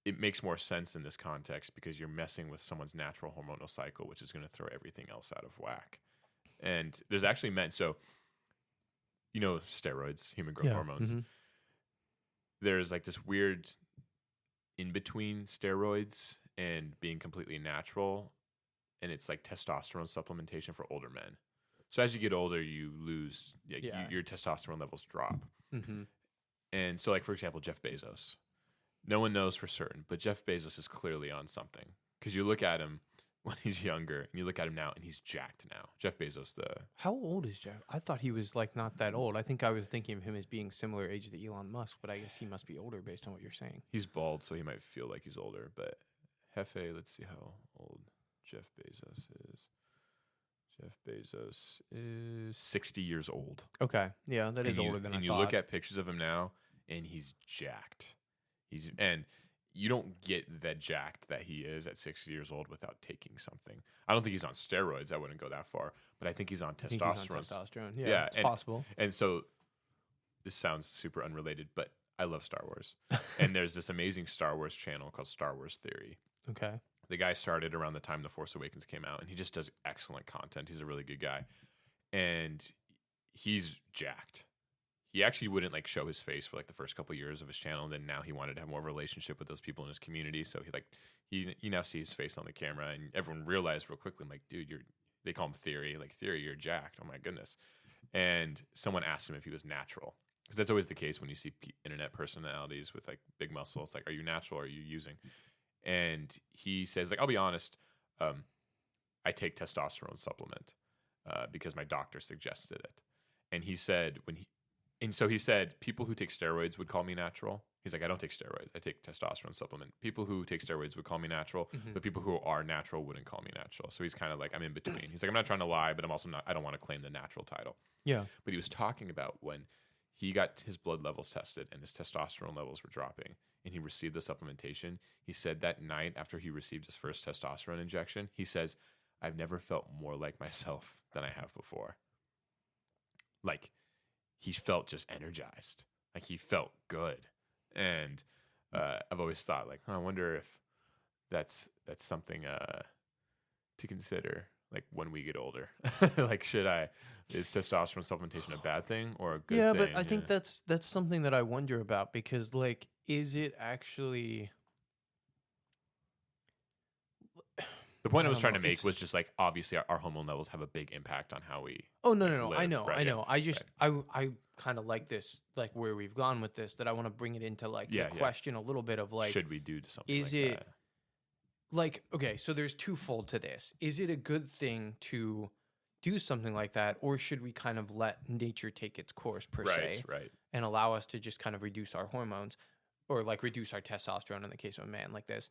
A: it makes more sense in this context because you're messing with someone's natural hormonal cycle, which is going to throw everything else out of whack. And there's actually so, you know, steroids, human growth hormones. Mm-hmm. There's like this weird in between steroids and being completely natural, and it's like testosterone supplementation for older men. So as you get older, you lose your testosterone levels drop. Mm-hmm. And so, like for example, Jeff Bezos. No one knows for certain, but Jeff Bezos is clearly on something because you look at him when he's younger, and you look at him now, and he's jacked now. Jeff Bezos,
B: How old is Jeff? I thought he was like not that old. I think I was thinking of him as being similar age to Elon Musk, but I guess he must be older based on what you're saying.
A: He's bald, so he might feel like he's older. But Hefe, let's see how old Jeff Bezos is. Jeff Bezos is 60 years old.
B: Okay. Yeah, that is older than I thought.
A: And you look at pictures of him now, and he's jacked. And you don't get that jacked that he is at 60 years old without taking something. I don't think he's on steroids. I wouldn't go that far. But I think he's on testosterone.
B: Yeah, it's possible.
A: And so this sounds super unrelated, but I love Star Wars. And there's this amazing Star Wars channel called Star Wars Theory.
B: Okay.
A: The guy started around the time The Force Awakens came out, and he just does excellent content. He's a really good guy. And he's jacked. He actually wouldn't like show his face for like the first couple of years of his channel, and then now he wanted to have more of a relationship with those people in his community. So you now see his face on the camera, and everyone realized real quickly, I'm like, dude, they call him Theory, like Theory, you're jacked. Oh my goodness. And someone asked him if he was natural, because that's always the case when you see internet personalities with like big muscles. Like, are you natural? Or are you using? And he says, like, I'll be honest, I take testosterone supplement because my doctor suggested it. And he said he said people who take steroids would call me natural. He's like, I don't take steroids. I take testosterone supplement. People who take steroids would call me natural, but people who are natural wouldn't call me natural. So he's kind of like, I'm in between. He's like, I'm not trying to lie, but I'm also not, I don't want to claim the natural title.
B: Yeah.
A: But he was talking about when he got his blood levels tested and his testosterone levels were dropping and he received the supplementation. He said that night after he received his first testosterone injection, he says, I've never felt more like myself than I have before. Like, he felt just energized. Like, he felt good. And I've always thought, like, I wonder if that's something to consider, like, when we get older. Like, is testosterone supplementation a bad thing or a good thing?
B: Yeah, but I think that's something that I wonder about, because, like, is it actually...
A: The point I was trying to make was just like, obviously our hormone levels have a big impact on how we.
B: Oh, no.
A: live,
B: I know.
A: right?
B: I know. I just, I kind of like this, like where we've gone with this, that I want to bring it into like the question a little bit of like,
A: should we do something?
B: Is
A: like
B: it
A: that?
B: like, okay, so there's twofold to this. Is it a good thing to do something like that, or should we kind of let nature take its course per se,
A: right,
B: and allow us to just kind of reduce our hormones, or like reduce our testosterone in the case of a man like this?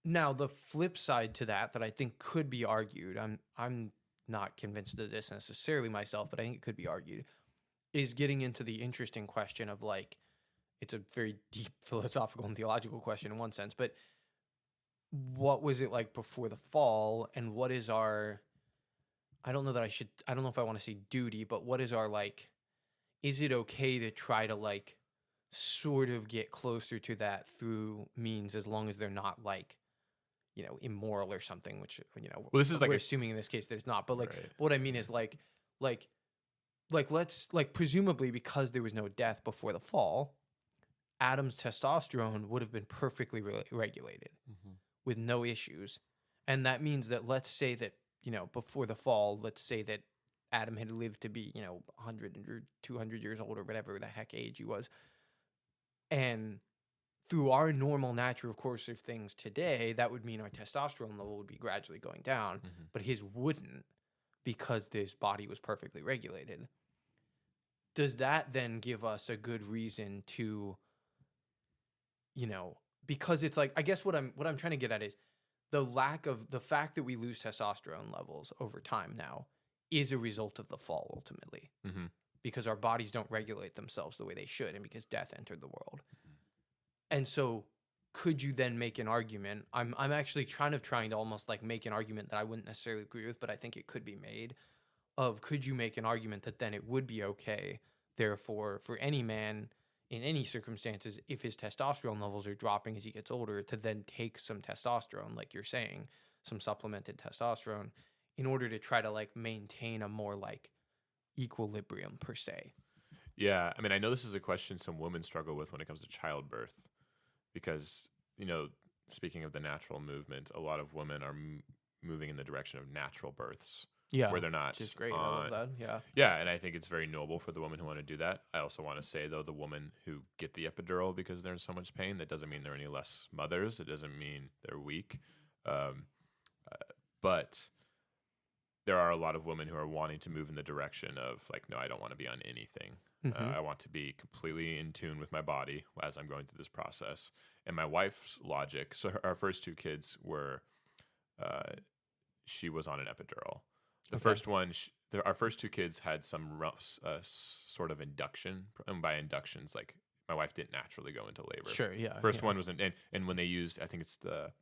B: Now, the flip side to that I think could be argued, I'm not convinced of this necessarily myself, but I think it could be argued, is getting into the interesting question of like, it's a very deep philosophical and theological question in one sense, but what was it like before the fall, and what is our, I don't know if I want to say duty, but what is our, like, is it okay to try to like sort of get closer to that through means, as long as they're not like, you know, immoral or something, which, you know,
A: well, this is like
B: we're assuming in this case that it's not, but like,
A: right.
B: What I mean is like let's, like, presumably because there was no death before the fall, Adam's testosterone would have been perfectly regulated with no issues. And that means that, let's say that, you know, before the fall, let's say that Adam had lived to be, you know, 100 or 200 years old or whatever the heck age he was. And through our normal natural course of things today, that would mean our testosterone level would be gradually going down, but his wouldn't, because his body was perfectly regulated. Does that then give us a good reason to, you know, because it's like, I guess what I'm trying to get at is the fact that we lose testosterone levels over time now is a result of the fall ultimately, because our bodies don't regulate themselves the way they should, and because death entered the world. And so could you then make an argument? I'm actually trying to almost like make an argument that I wouldn't necessarily agree with, but I think it could be made, of, could you make an argument that then it would be okay, therefore, for any man in any circumstances, if his testosterone levels are dropping as he gets older, to then take some testosterone, like you're saying, some supplemented testosterone, in order to try to like maintain a more like equilibrium per se?
A: Yeah. I mean, I know this is a question some women struggle with when it comes to childbirth, because, you know, speaking of the natural movement, a lot of women are moving in the direction of natural births.
B: Yeah,
A: where they're not.
B: Which is great. I love that. Yeah.
A: Yeah, and I think it's very noble for the women who want to do that. I also want to say, though, the women who get the epidural because they're in so much pain, that doesn't mean they're any less mothers. It doesn't mean they're weak. But there are a lot of women who are wanting to move in the direction of like, no, I don't want to be on anything. I want to be completely in tune with my body as I'm going through this process. And my wife's logic, so our first two kids were, she was on an epidural. The first one, our first two kids had some rough sort of induction. And by inductions, like my wife didn't naturally go into labor.
B: Sure, yeah.
A: First one was, and when they used, I think it's the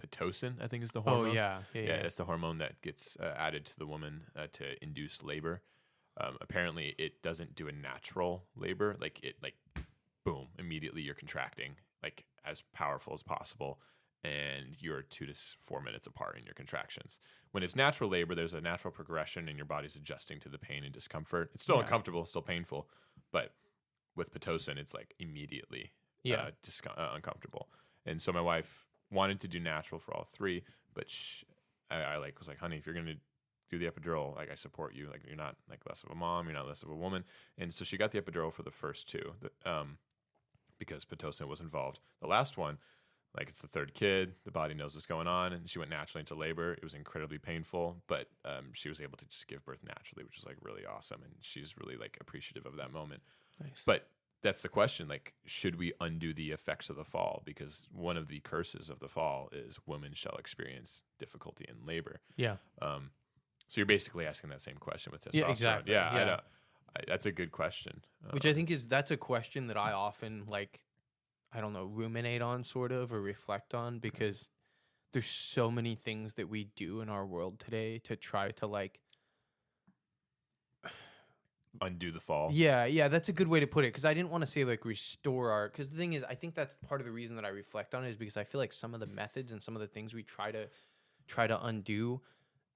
A: Pitocin, I think is the hormone.
B: Oh, yeah.
A: It's the hormone that gets added to the woman to induce labor. Apparently, it doesn't do a natural labor. Like boom, immediately you're contracting, like as powerful as possible, and you're 2 to 4 minutes apart in your contractions. When it's natural labor, there's a natural progression, and your body's adjusting to the pain and discomfort. It's still uncomfortable, still painful, but with Pitocin, it's like immediately uncomfortable. And so my wife wanted to do natural for all three, but I was like, honey, if you're gonna do the epidural, like I support you. Like you're not like less of a mom, you're not less of a woman. And so she got the epidural for the first two, because Pitocin was involved. The last one, like it's the third kid, the body knows what's going on, and she went naturally into labor. It was incredibly painful, but she was able to just give birth naturally, which was like really awesome, and she's really like appreciative of that moment.
B: Nice.
A: But that's the question, like, should we undo the effects of the fall? Because one of the curses of the fall is women shall experience difficulty in labor.
B: Yeah.
A: So you're basically asking that same question with testosterone.
B: Yeah, exactly.
A: Yeah. I know. That's a good question.
B: Which I think that's a question that I often ruminate on sort of, or reflect on, because there's so many things that we do in our world today to try to like
A: undo the fall.
B: Yeah, that's a good way to put it, because I didn't want to say like restore our, because the thing is, I think that's part of the reason that I reflect on it, is because I feel like some of the methods and some of the things we try to undo,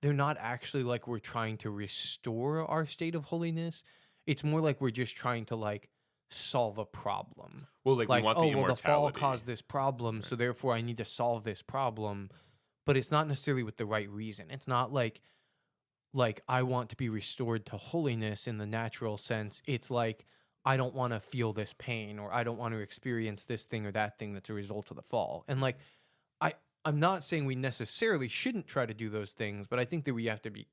B: they're not actually like we're trying to restore our state of holiness. It's more like we're just trying to like solve a problem.
A: Well, like we want the immortality.
B: The fall caused this problem, right, so therefore I need to solve this problem. But it's not necessarily with the right reason. It's not like I want to be restored to holiness in the natural sense. It's like I don't want to feel this pain, or I don't want to experience this thing or that thing that's a result of the fall. And like I'm not saying we necessarily shouldn't try to do those things, but I think that we have to be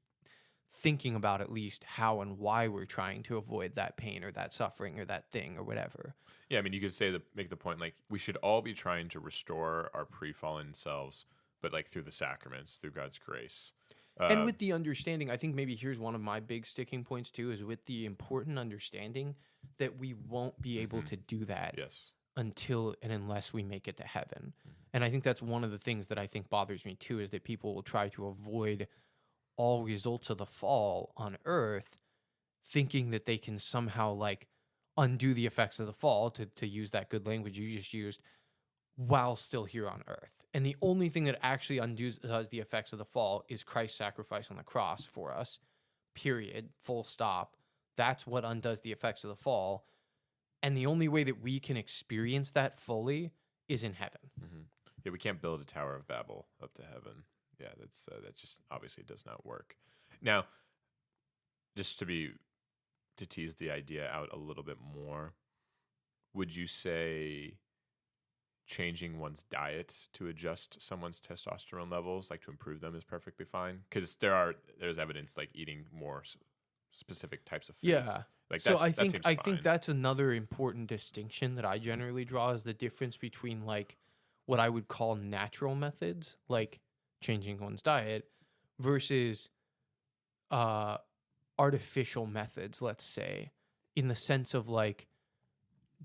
B: thinking about at least how and why we're trying to avoid that pain or that suffering or that thing or whatever.
A: Yeah, I mean, you could make the point, like, we should all be trying to restore our pre-fallen selves, but like through the sacraments, through God's grace.
B: And with the understanding, I think maybe here's one of my big sticking points too, is with the important understanding that we won't be able to do that until and unless we make it to heaven. And I think that's one of the things that I think bothers me too, is that people will try to avoid all results of the fall on earth, thinking that they can somehow like undo the effects of the fall, to use that good language you just used, while still here on earth. And the only thing that actually undoes the effects of the fall is Christ's sacrifice on the cross for us, period, full stop. That's what undoes the effects of the fall. And the only way that we can experience that fully is in heaven.
A: Yeah, we can't build a Tower of Babel up to heaven. Yeah, that just obviously does not work. Now, just to tease the idea out a little bit more, would you say changing one's diet to adjust someone's testosterone levels, like to improve them, is perfectly fine? Because there's evidence like eating more specific types of foods.
B: Yeah.
A: Like
B: so I think that's another important distinction that I generally draw, is the difference between like what I would call natural methods, like changing one's diet, versus artificial methods, let's say, in the sense of like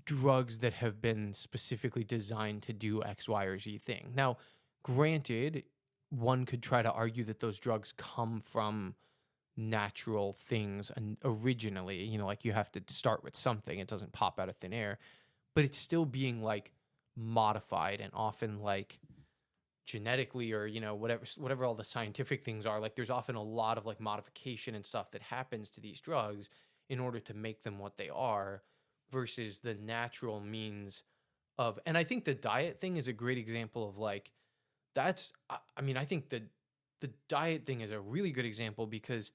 B: drugs that have been specifically designed to do X, Y, or Z thing. Now, granted, one could try to argue that those drugs come from natural things and originally, like you have to start with something. It doesn't pop out of thin air, but it's still being like modified, and often like genetically, or whatever all the scientific things are. Like there's often a lot of like modification and stuff that happens to these drugs in order to make them what they are, versus the natural means of. And I think the diet thing is a great example of like, I think the diet thing is a really good example, because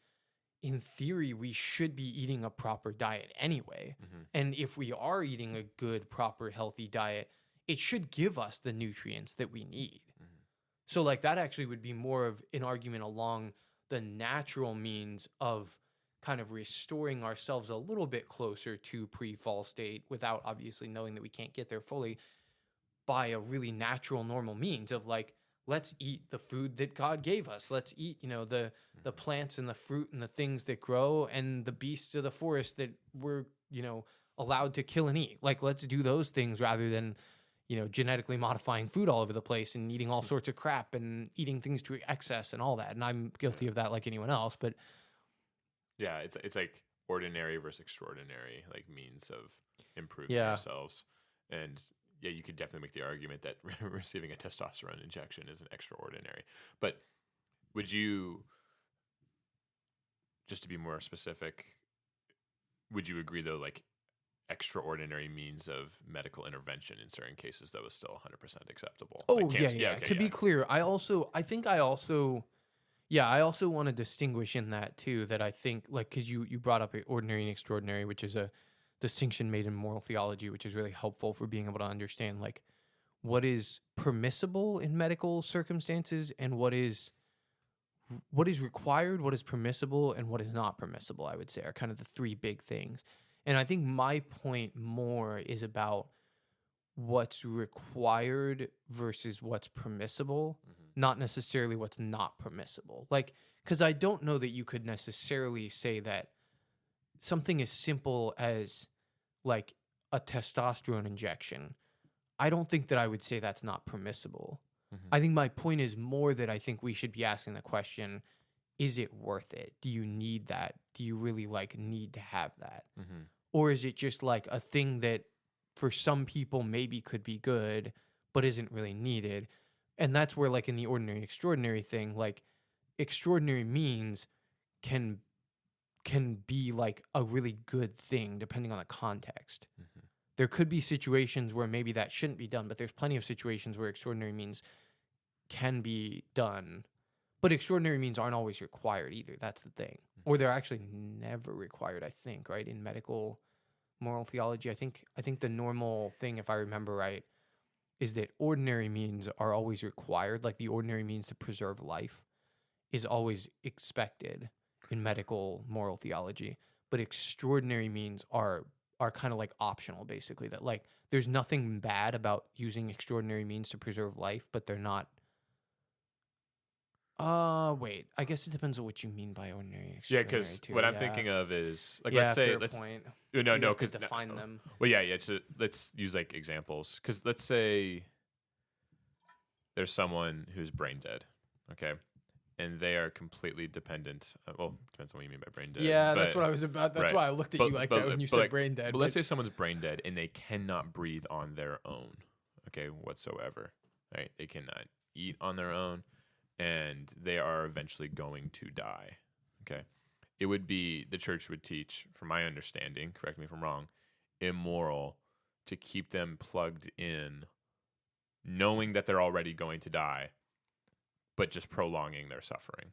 B: in theory we should be eating a proper diet anyway. And if we are eating a good, proper, healthy diet, it should give us the nutrients that we need. So like that actually would be more of an argument along the natural means of kind of restoring ourselves a little bit closer to pre-fall state, without obviously knowing that we can't get there fully, by a really natural, normal means of like, let's eat the food that God gave us. Let's eat, the plants and the fruit and the things that grow and the beasts of the forest that we're, allowed to kill and eat. Like, let's do those things rather than, genetically modifying food all over the place and eating all sorts of crap and eating things to excess and all that. And I'm guilty of that like anyone else, but
A: yeah, it's like ordinary versus extraordinary, like means of improving ourselves. And yeah, you could definitely make the argument that receiving a testosterone injection is an extraordinary. But would you, just to be more specific, would you agree though, like extraordinary means of medical intervention in certain cases that was still 100% acceptable?
B: Oh,
A: like
B: yeah. Okay, to be clear, I also want to distinguish in that too, that I think, like, because you brought up ordinary and extraordinary, which is a distinction made in moral theology, which is really helpful for being able to understand, like, what is permissible in medical circumstances and what is required, what is permissible, and what is not permissible, I would say, are kind of the three big things. And I think my point more is about what's required versus what's permissible, not necessarily what's not permissible. Like, because I don't know that you could necessarily say that something as simple as like a testosterone injection, I don't think that I would say that's not permissible. I think my point is more that I think we should be asking the question, is it worth it? Do you need that? Do you really need to have that? Or is it just like a thing that for some people maybe could be good, but isn't really needed? And that's where, like, in the ordinary extraordinary thing, like, extraordinary means can be like a really good thing depending on the context. There could be situations where maybe that shouldn't be done, but there's plenty of situations where extraordinary means can be done. But extraordinary means aren't always required either. That's the thing. Or they're actually never required, I think, right? In medical moral theology, I think the normal thing, if I remember right, is that ordinary means are always required. Like, the ordinary means to preserve life is always expected in medical moral theology. But extraordinary means are kind of like optional, basically. That, like, there's nothing bad about using extraordinary means to preserve life, but they're not. Wait. I guess it depends on what you mean by ordinary.
A: Yeah, because what I'm thinking of is, like,
B: let's point.
A: No, because
B: define them.
A: Well, yeah. So let's use like examples. Because let's say there's someone who's brain dead, okay, and they are completely dependent. Well, depends on what you mean by brain dead.
B: Yeah, that's what I was about. That's why I looked at you like that when you said brain dead.
A: But let's say someone's brain dead and they cannot breathe on their own, okay, whatsoever. Right? They cannot eat on their own. And they are eventually going to die, okay? It would be, the church would teach, from my understanding, correct me if I'm wrong, immoral to keep them plugged in, knowing that they're already going to die, but just prolonging their suffering.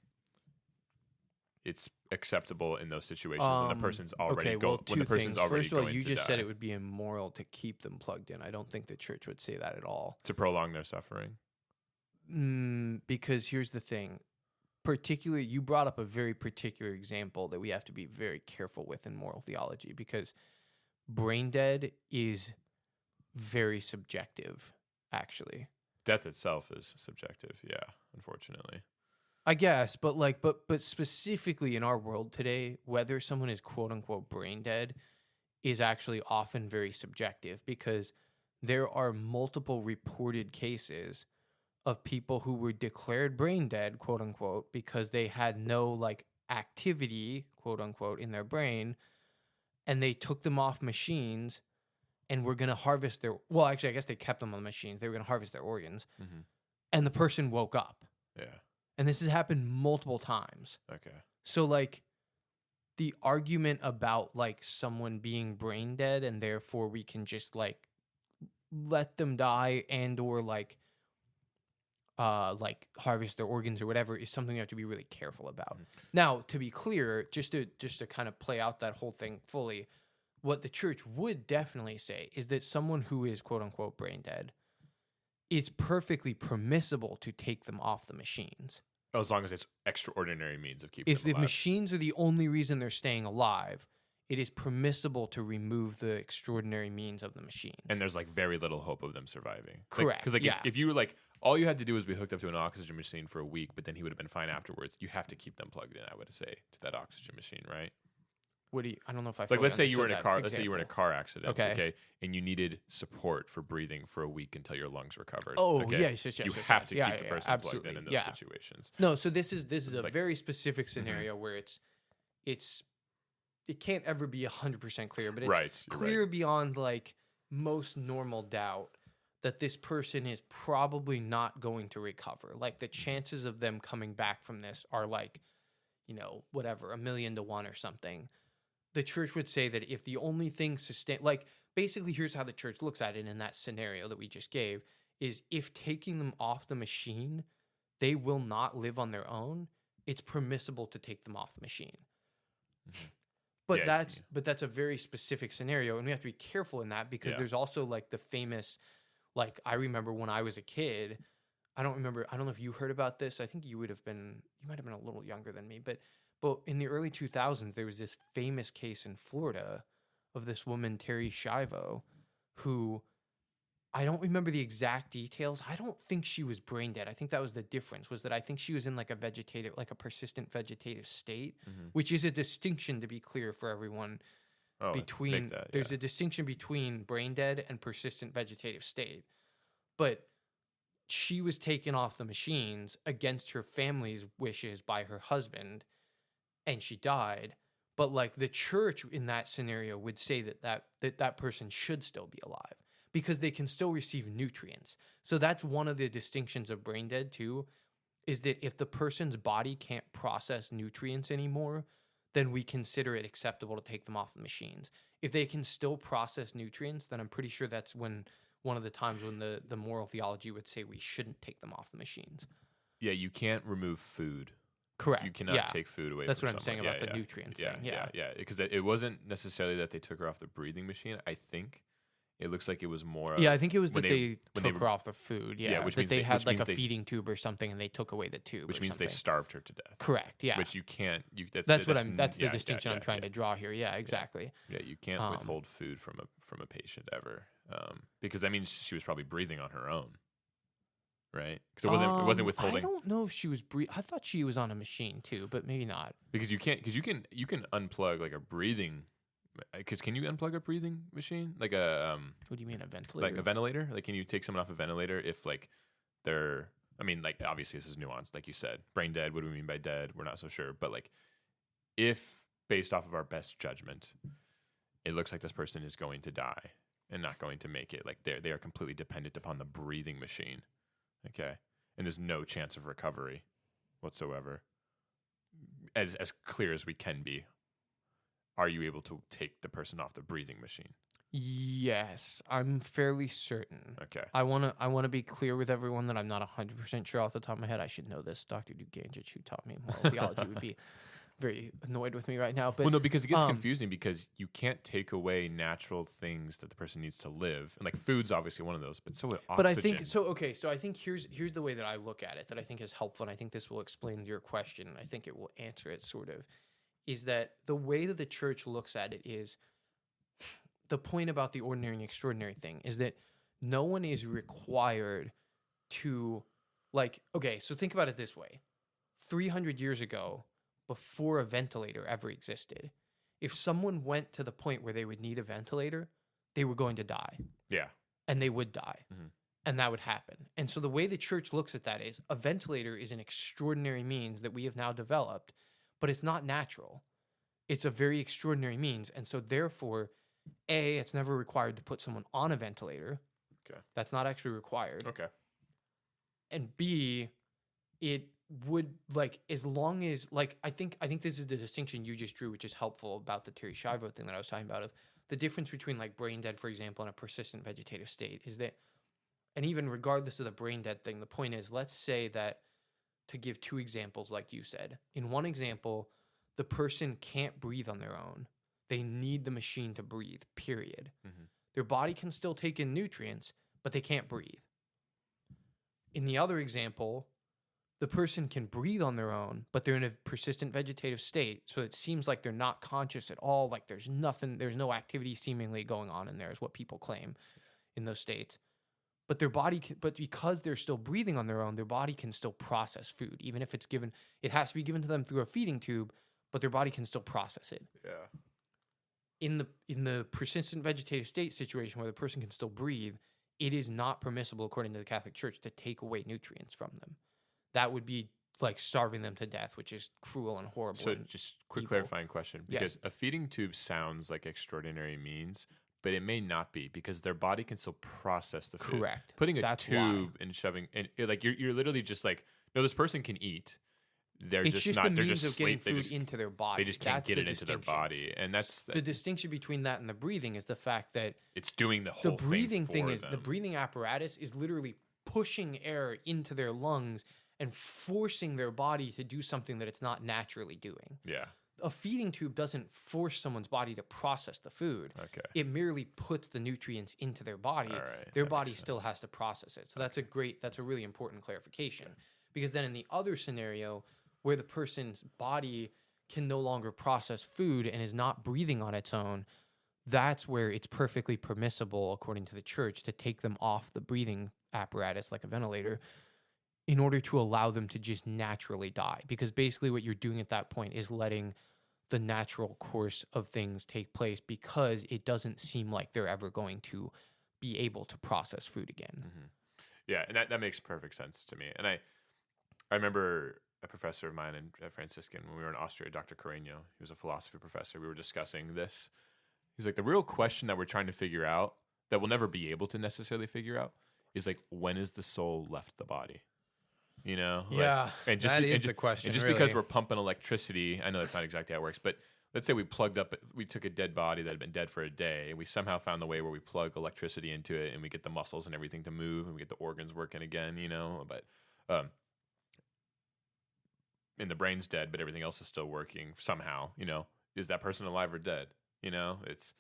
A: It's acceptable in those situations when the person's already going to die.
B: First of all, you just said it would be immoral to keep them plugged in. I don't think the church would say that at all.
A: To prolong their suffering?
B: Because here's the thing. Particularly, you brought up a very particular example that we have to be very careful with in moral theology, because brain dead is very subjective, actually.
A: Death itself is subjective, yeah, unfortunately.
B: I guess, but specifically in our world today, whether someone is quote unquote brain dead is actually often very subjective, because there are multiple reported cases of people who were declared brain dead, quote unquote, because they had no like activity, quote unquote, in their brain, and they took them off machines and were going to harvest their, well, actually, I guess they kept them on the machines. They were going to harvest their organs, and the person woke up.
A: Yeah.
B: And this has happened multiple times.
A: Okay.
B: So, like, the argument about, like, someone being brain dead and therefore we can just, like, let them die and or, like harvest their organs or whatever is something you have to be really careful about. Now, to be clear, just to kind of play out that whole thing fully, what the church would definitely say is that someone who is quote unquote brain dead, it's perfectly permissible to take them off the machines.
A: As long as it's extraordinary means of keeping them alive.
B: If the machines are the only reason they're staying alive, it is permissible to remove the extraordinary means of the machines.
A: And there's like very little hope of them surviving.
B: Correct.
A: Because if you were like, all you had to do was be hooked up to an oxygen machine for a week, but then he would have been fine afterwards. You have to keep them plugged in, I would say, to that oxygen machine, right?
B: I don't know if I
A: like. Let's say you were in a car.
B: Example.
A: Let's say you were in a car accident.
B: Okay.
A: And you needed support for breathing for a week until your lungs recovered.
B: Oh,
A: okay?
B: yes.
A: You have to keep the person plugged in those situations.
B: No, so this is a very specific scenario where it can't ever be 100% clear, but it's clear beyond like most normal doubt that this person is probably not going to recover. Like the chances of them coming back from this are like, whatever, 1,000,000 to 1 or something. The church would say that if the only thing basically here's how the church looks at it in that scenario that we just gave, is if taking them off the machine, they will not live on their own, it's permissible to take them off the machine. But that's a very specific scenario, and we have to be careful in that because there's also like the famous, like I remember when I was a kid, I don't know if you heard about this. I think you might have been a little younger than me, but in the early 2000s, there was this famous case in Florida of this woman, Terry Schiavo, who I don't remember the exact details. I don't think she was brain dead. I think that was the difference, was that I think she was in like a persistent vegetative state, which is a distinction, to be clear for everyone. There's a distinction between brain dead and persistent vegetative state. But she was taken off the machines against her family's wishes by her husband, and she died. But like the church in that scenario would say that person should still be alive because they can still receive nutrients. So that's one of the distinctions of brain dead too, is that if the person's body can't process nutrients anymore, then we consider it acceptable to take them off the machines. If they can still process nutrients, then I'm pretty sure that's one of the times when the moral theology would say we shouldn't take them off the machines.
A: Yeah, you can't remove food.
B: Correct.
A: You cannot take food away
B: That's
A: from
B: what I'm saying about the nutrients thing.
A: Yeah. Because it wasn't necessarily that they took her off the breathing machine. I think it looks like it was more.
B: I think it was that they took her off the food. Yeah, which means they had like a feeding tube or something, and they took away the tube.
A: Which means they starved her to death.
B: Correct. Yeah.
A: Which you can't. That's
B: the distinction I'm trying to draw here. Yeah, exactly.
A: Yeah, you can't withhold food from a patient ever, because that means she was probably breathing on her own. Right, because it wasn't withholding. I
B: don't know if she was I thought she was on a machine too, but maybe not.
A: Because you can unplug like a breathing. Because can you unplug a breathing machine like a
B: What do you mean, a ventilator?
A: Like a ventilator? Like can you take someone off a ventilator if like they're? I mean, like obviously this is nuanced, like you said, brain dead. What do we mean by dead? We're not so sure, but like if based off of our best judgment, it looks like this person is going to die and not going to make it. Like they are completely dependent upon the breathing machine. Okay. And there's no chance of recovery whatsoever. As clear as we can be. Are you able to take the person off the breathing machine?
B: Yes, I'm fairly certain.
A: Okay.
B: I want to be clear with everyone that I'm not 100% sure off the top of my head. I should know this. Dr. Duganjic, who taught me moral theology, would be very annoyed with me right now. But,
A: well, no, because it gets confusing because you can't take away natural things that the person needs to live. And like food's obviously one of those, but so with oxygen.
B: But I think so I think here's the way that I look at it that I think is helpful, and I think this will explain your question, and I think it will answer it sort of, is that the way that the church looks at it is the point about the ordinary and extraordinary thing is that no one is required to, like, okay, so think about it this way. 300 years ago, before a ventilator ever existed, if someone went to the point where they would need a ventilator, they were going to die.
A: Yeah.
B: And they would die. Mm-hmm. And that would happen. And so the way the church looks at that is a ventilator is an extraordinary means that we have now developed, but it's not natural. It's a very extraordinary means. And so therefore, A, it's never required to put someone on a ventilator.
A: Okay.
B: That's not actually required.
A: Okay.
B: And B, it would, like, as long as, like, I think this is the distinction you just drew, which is helpful about the Terry Schiavo thing that I was talking about, of the difference between, like, brain dead, for example, and a persistent vegetative state is that, and even regardless of the brain dead thing, the point is, let's say that, to give two examples, like you said, in one example, the person can't breathe on their own. They need the machine to breathe, period. Mm-hmm. Their body can still take in nutrients, but they can't breathe. In the other example, the person can breathe on their own, but they're in a persistent vegetative state. So it seems like they're not conscious at all. Like there's no activity seemingly going on in there is what people claim in those states. But but because they're still breathing on their own, their body can still process food. Even if it has to be given to them through a feeding tube, but their body can still process it.
A: Yeah.
B: In the persistent vegetative state situation where the person can still breathe, it is not permissible, according to the Catholic Church, to take away nutrients from them. That would be like starving them to death, which is cruel and horrible.
A: So just quick clarifying question, because a feeding tube sounds like extraordinary means, but it may not be, because their body can still process the food.
B: Correct.
A: Putting a tube and shoving, and like you're literally just like, no, this person can eat.
B: It's just the means of getting food into their body.
A: They just can't get it into their body, and that's
B: the distinction between that and the breathing is the fact that
A: it's doing the whole
B: breathing
A: thing
B: is the breathing apparatus is literally pushing air into their lungs and forcing their body to do something that it's not naturally doing.
A: Yeah.
B: A feeding tube doesn't force someone's body to process the food.
A: Okay.
B: It merely puts the nutrients into their body.
A: All right.
B: Their body still has to process it. So that's a really important clarification. Because then in the other scenario where the person's body can no longer process food and is not breathing on its own, that's where it's perfectly permissible, according to the church, to take them off the breathing apparatus like a ventilator in order to allow them to just naturally die. Because basically what you're doing at that point is letting the natural course of things take place, because it doesn't seem like they're ever going to be able to process food again.
A: Mm-hmm. Yeah, and that makes perfect sense to me. And I remember a professor of mine at Franciscan, when we were in Austria, Dr. Carreño, he was a philosophy professor, we were discussing this. He's like, the real question that we're trying to figure out, that we'll never be able to necessarily figure out, is like, when is the soul left the body? You know?
B: Yeah,
A: like,
B: that is the question.
A: And just
B: really.
A: because we're pumping electricity, I know that's not exactly how it works, but let's say we took a dead body that had been dead for a day, and we somehow found the way where we plug electricity into it, and we get the muscles and everything to move, and we get the organs working again, you know? But, and the brain's dead, but everything else is still working somehow, you know? Is that person alive or dead? You know, it's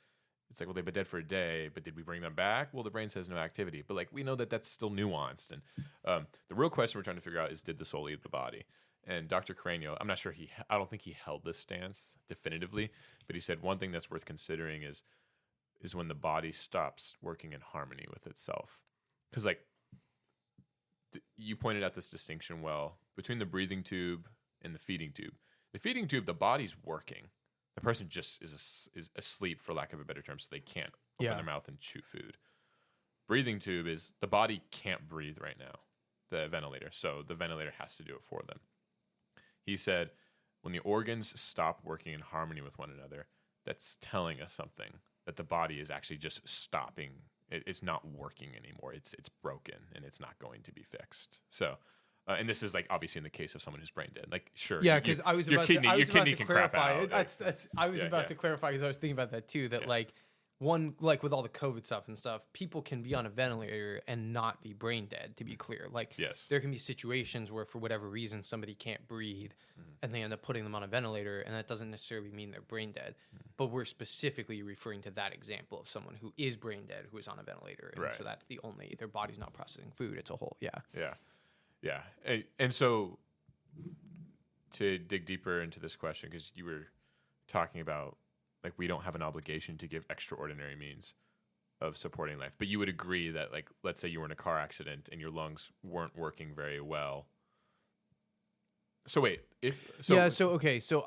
A: like, well, they've been dead for a day, but did we bring them back? Well, the brain says no activity, but like, we know that that's still nuanced. And the real question we're trying to figure out is, did the soul leave the body? And Dr. Carreño, I'm not sure I don't think he held this stance definitively, but he said one thing that's worth considering is when the body stops working in harmony with itself. Because like, you pointed out this distinction well between the breathing tube and the feeding tube. The feeding tube, the body's working. The person just is asleep, for lack of a better term, so they can't open their mouth and chew food. Breathing tube is the body can't breathe right now, the ventilator, so the ventilator has to do it for them. He said, when the organs stop working in harmony with one another, that's telling us something, that the body is actually just stopping. It's not working anymore. It's broken, and it's not going to be fixed. So, and this is like obviously in the case of someone who's brain dead. Like, sure,
B: yeah, because I was about to clarify. I was about
A: to
B: to clarify, because I was thinking about that too. That like with all the COVID stuff and stuff, people can be on a ventilator and not be brain dead. To be clear, like there can be situations where for whatever reason somebody can't breathe, and they end up putting them on a ventilator, and that doesn't necessarily mean they're brain dead. But we're specifically referring to that example of someone who is brain dead who is on a ventilator, and so that's their body's not processing food. It's a whole
A: Yeah. And so to dig deeper into this question, because you were talking about, like, we don't have an obligation to give extraordinary means of supporting life, but you would agree that, like, let's say you were in a car accident and your lungs weren't working very well. So wait,
B: so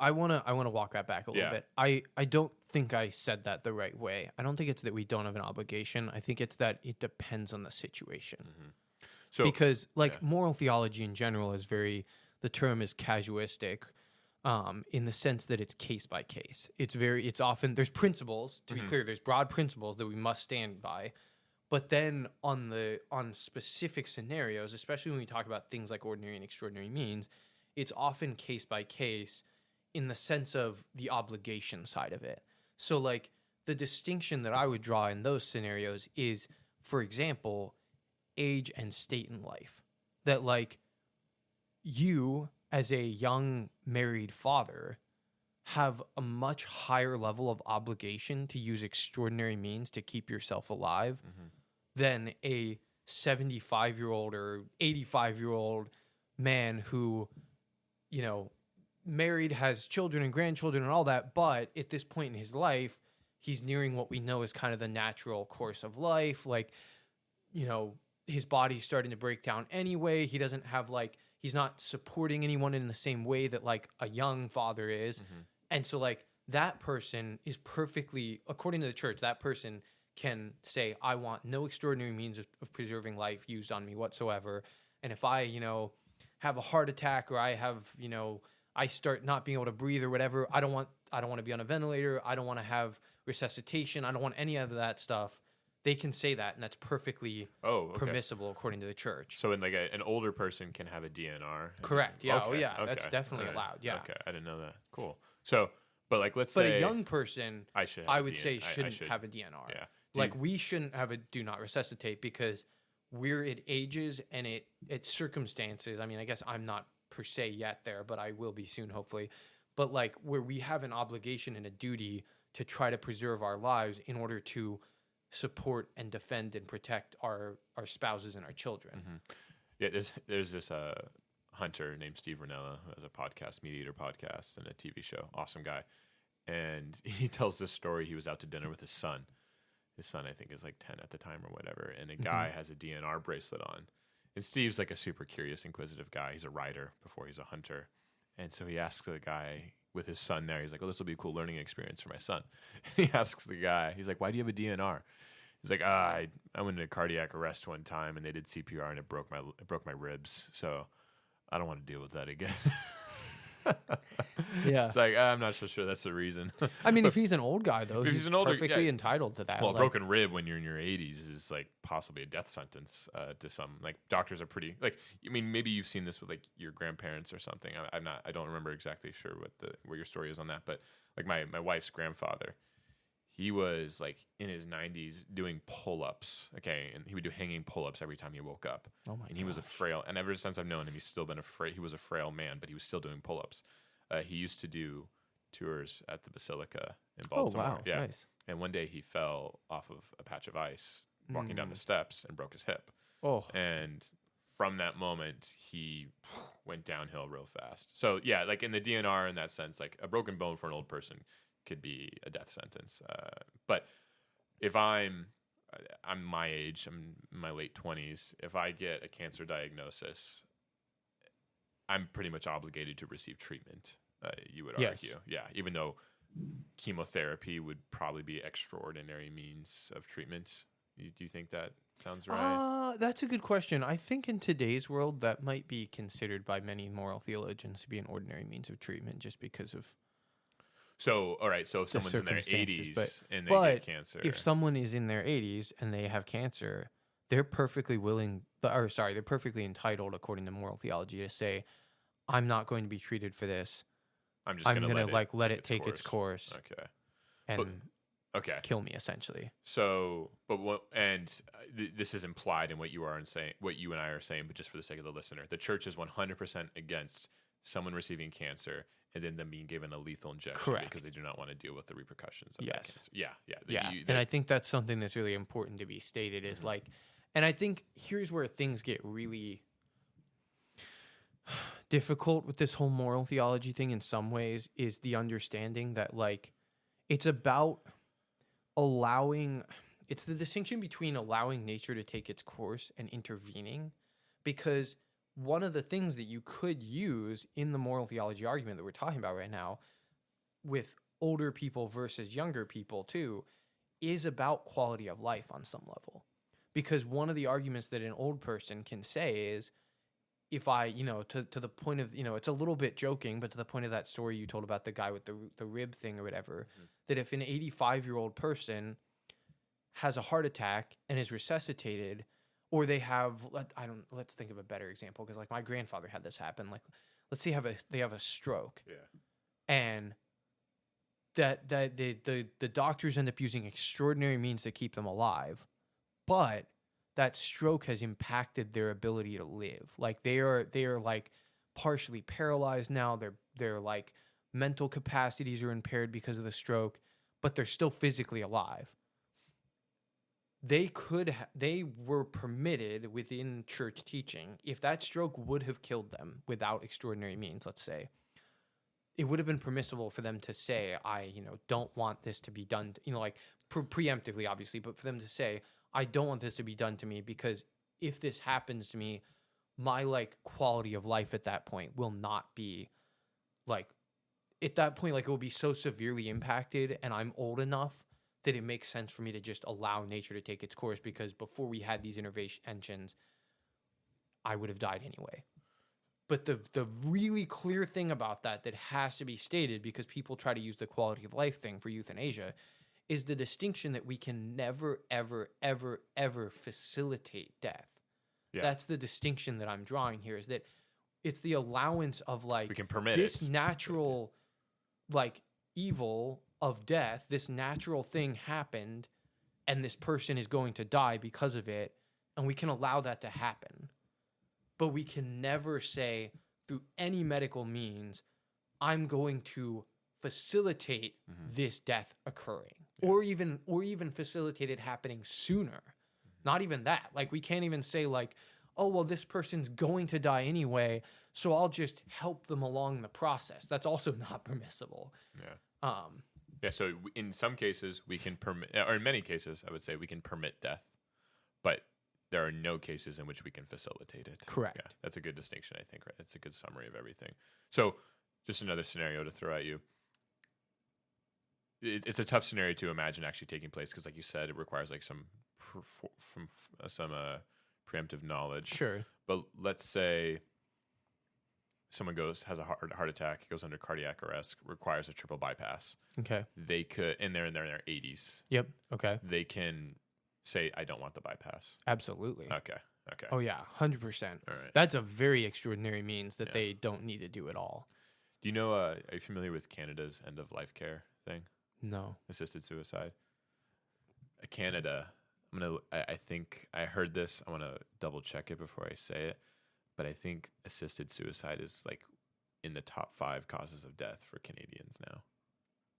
B: I want to walk that back a little bit. I don't think I said that the right way. I don't think it's that we don't have an obligation. I think it's that it depends on the situation. Mm-hmm. So, because moral theology in general is the term is casuistic, in the sense that it's case by case. It's often, there's principles, to be clear, there's broad principles that we must stand by. But then on specific scenarios, especially when we talk about things like ordinary and extraordinary means, it's often case by case in the sense of the obligation side of it. So like the distinction that I would draw in those scenarios is, for example, age and state in life. That like you as a young married father have a much higher level of obligation to use extraordinary means to keep yourself alive than a 75-year-old or 85-year-old man who, you know, married, has children and grandchildren and all that, but at this point in his life, he's nearing what we know is kind of the natural course of life. Like, you know, his body's starting to break down anyway. He doesn't have like, he's not supporting anyone in the same way that like a young father is. Mm-hmm. And so like that person is perfectly, according to the church, that person can say, I want no extraordinary means of preserving life used on me whatsoever. And if I, you know, have a heart attack, or I have, you know, I start not being able to breathe or whatever, I don't want to be on a ventilator. I don't want to have resuscitation. I don't want any of that stuff. They can say that, and that's perfectly permissible according to the church.
A: So, in like an older person can have a DNR.
B: Correct. Yeah. Okay. Oh, yeah. Okay. That's definitely allowed. Yeah.
A: Okay. I didn't know that. Cool. So, but like, let's
B: say,
A: say
B: a young person, I would say shouldn't have a DNR.
A: Yeah.
B: Like we shouldn't have a do not resuscitate, because we're at ages and it's circumstances. I mean, I guess I'm not per se yet there, but I will be soon, hopefully. But like where we have an obligation and a duty to try to preserve our lives in order to support and defend and protect our spouses and our children.
A: Mm-hmm. Yeah, there's this hunter named Steve Ranella who has a podcast, Meat Eater podcast, and a TV show. Awesome guy. And he tells this story. He was out to dinner with his son. His son, I think, is like 10 at the time or whatever. And a guy has a DNR bracelet on. And Steve's like a super curious, inquisitive guy. He's a writer before he's a hunter. And so he asks the guy with his son there, he's like, oh, this will be a cool learning experience for my son. He asks the guy, he's like, why do you have a DNR? He's like, I went into cardiac arrest one time and they did CPR and it broke my ribs. So I don't want to deal with that again.
B: Yeah.
A: It's like, I'm not so sure that's the reason.
B: I mean, if he's an old guy, though, he's perfectly entitled to that.
A: Well, a broken rib when you're in your 80s is like possibly a death sentence to some. Like doctors are pretty, like, I mean, maybe you've seen this with like your grandparents or something. I don't remember exactly sure what your story is on that. But like my wife's grandfather, he was like in his 90s doing pull-ups, okay, and he would do hanging pull-ups every time he woke up.
B: Oh my! And
A: he was a frail, and ever since I've known him, he's still been he was a frail man, but he was still doing pull-ups. He used to do tours at the Basilica in Baltimore.
B: Oh wow!
A: Yeah,
B: nice.
A: And one day he fell off of a patch of ice walking down the steps and broke his hip.
B: Oh,
A: and from that moment, he went downhill real fast. So yeah, like in the DNR, in that sense, like a broken bone for an old person could be a death sentence. But if I'm my age, I'm in my late 20s. If I get a cancer diagnosis, I'm pretty much obligated to receive treatment. You would argue, yeah. Even though chemotherapy would probably be extraordinary means of treatment. Do you think that sounds right?
B: That's a good question. I think in today's world, that might be considered by many moral theologians to be an ordinary means of treatment, just because of.
A: So, all right. So if someone's in their 80s and they get cancer.
B: If someone is in their 80s and they have cancer, they're perfectly they're perfectly entitled, according to moral theology, to say, I'm not going to be treated for this.
A: I'm going to
B: let it take its course.
A: Okay.
B: And kill me, essentially.
A: So, this is implied in what you and I are saying, but just for the sake of the listener, the church is 100% against someone receiving cancer and then them being given a lethal injection.
B: Correct.
A: Because they do not want to deal with the repercussions of that cancer.
B: Yeah. And I think that's something that's really important to be stated is like, and I think here's where things get really difficult with this whole moral theology thing in some ways, is the understanding that like it's about it's the distinction between allowing nature to take its course and intervening. Because one of the things that you could use in the moral theology argument that we're talking about right now with older people versus younger people too is about quality of life on some level. Because one of the arguments that an old person can say is, if I, to the point of, it's a little bit joking, but to the point of that story you told about the guy with the rib thing or whatever, that if an 85-year-old person has a heart attack and is resuscitated, or they have, let's think of a better example, because like my grandfather had this happen. Like, let's say they have a stroke, and that the doctors end up using extraordinary means to keep them alive, but that stroke has impacted their ability to live. Like they are like partially paralyzed now. Their like mental capacities are impaired because of the stroke, but they're still physically alive. they were permitted within church teaching, if that stroke would have killed them without extraordinary means, let's say, it would have been permissible for them to say, I, don't want this to be done, like preemptively, obviously, but for them to say, I don't want this to be done to me, because if this happens to me, my like quality of life at that point will not be like, at that point, like it will be so severely impacted, and I'm old enough that it makes sense for me to just allow nature to take its course, because before we had these interventions, I would have died anyway. But the really clear thing about that has to be stated, because people try to use the quality of life thing for euthanasia, is the distinction that we can never, ever, ever, ever facilitate death. Yeah. That's the distinction that I'm drawing here, is that it's the allowance of like
A: we can permit
B: this natural like evil of death, this natural thing happened, and this person is going to die because of it, and we can allow that to happen. But we can never say through any medical means, I'm going to facilitate this death occurring, or even facilitate it happening sooner. Not even that. Like, we can't even say like, oh, well, this person's going to die anyway, so I'll just help them along the process. That's also not permissible.
A: Yeah. So in some cases we can permit, or in many cases, I would say we can permit death, but there are no cases in which we can facilitate it.
B: Correct.
A: Yeah, that's a good distinction, I think. Right? That's a good summary of everything. So just another scenario to throw at you. It's a tough scenario to imagine actually taking place, because, like you said, it requires like some preemptive knowledge.
B: Sure.
A: But let's say someone has a heart attack, goes under cardiac arrest, requires a triple bypass.
B: Okay.
A: They could, and they're in their 80s.
B: Yep. Okay.
A: They can say, I don't want the bypass.
B: Absolutely.
A: Okay.
B: Oh yeah, 100%.
A: All right.
B: That's a very extraordinary means that they don't need to do at all.
A: Do you know? Are you familiar with Canada's end of life care thing?
B: No.
A: Assisted suicide. Canada. I think I heard this. I want to double check it before I say it, but I think assisted suicide is like in the top 5 causes of death for Canadians now,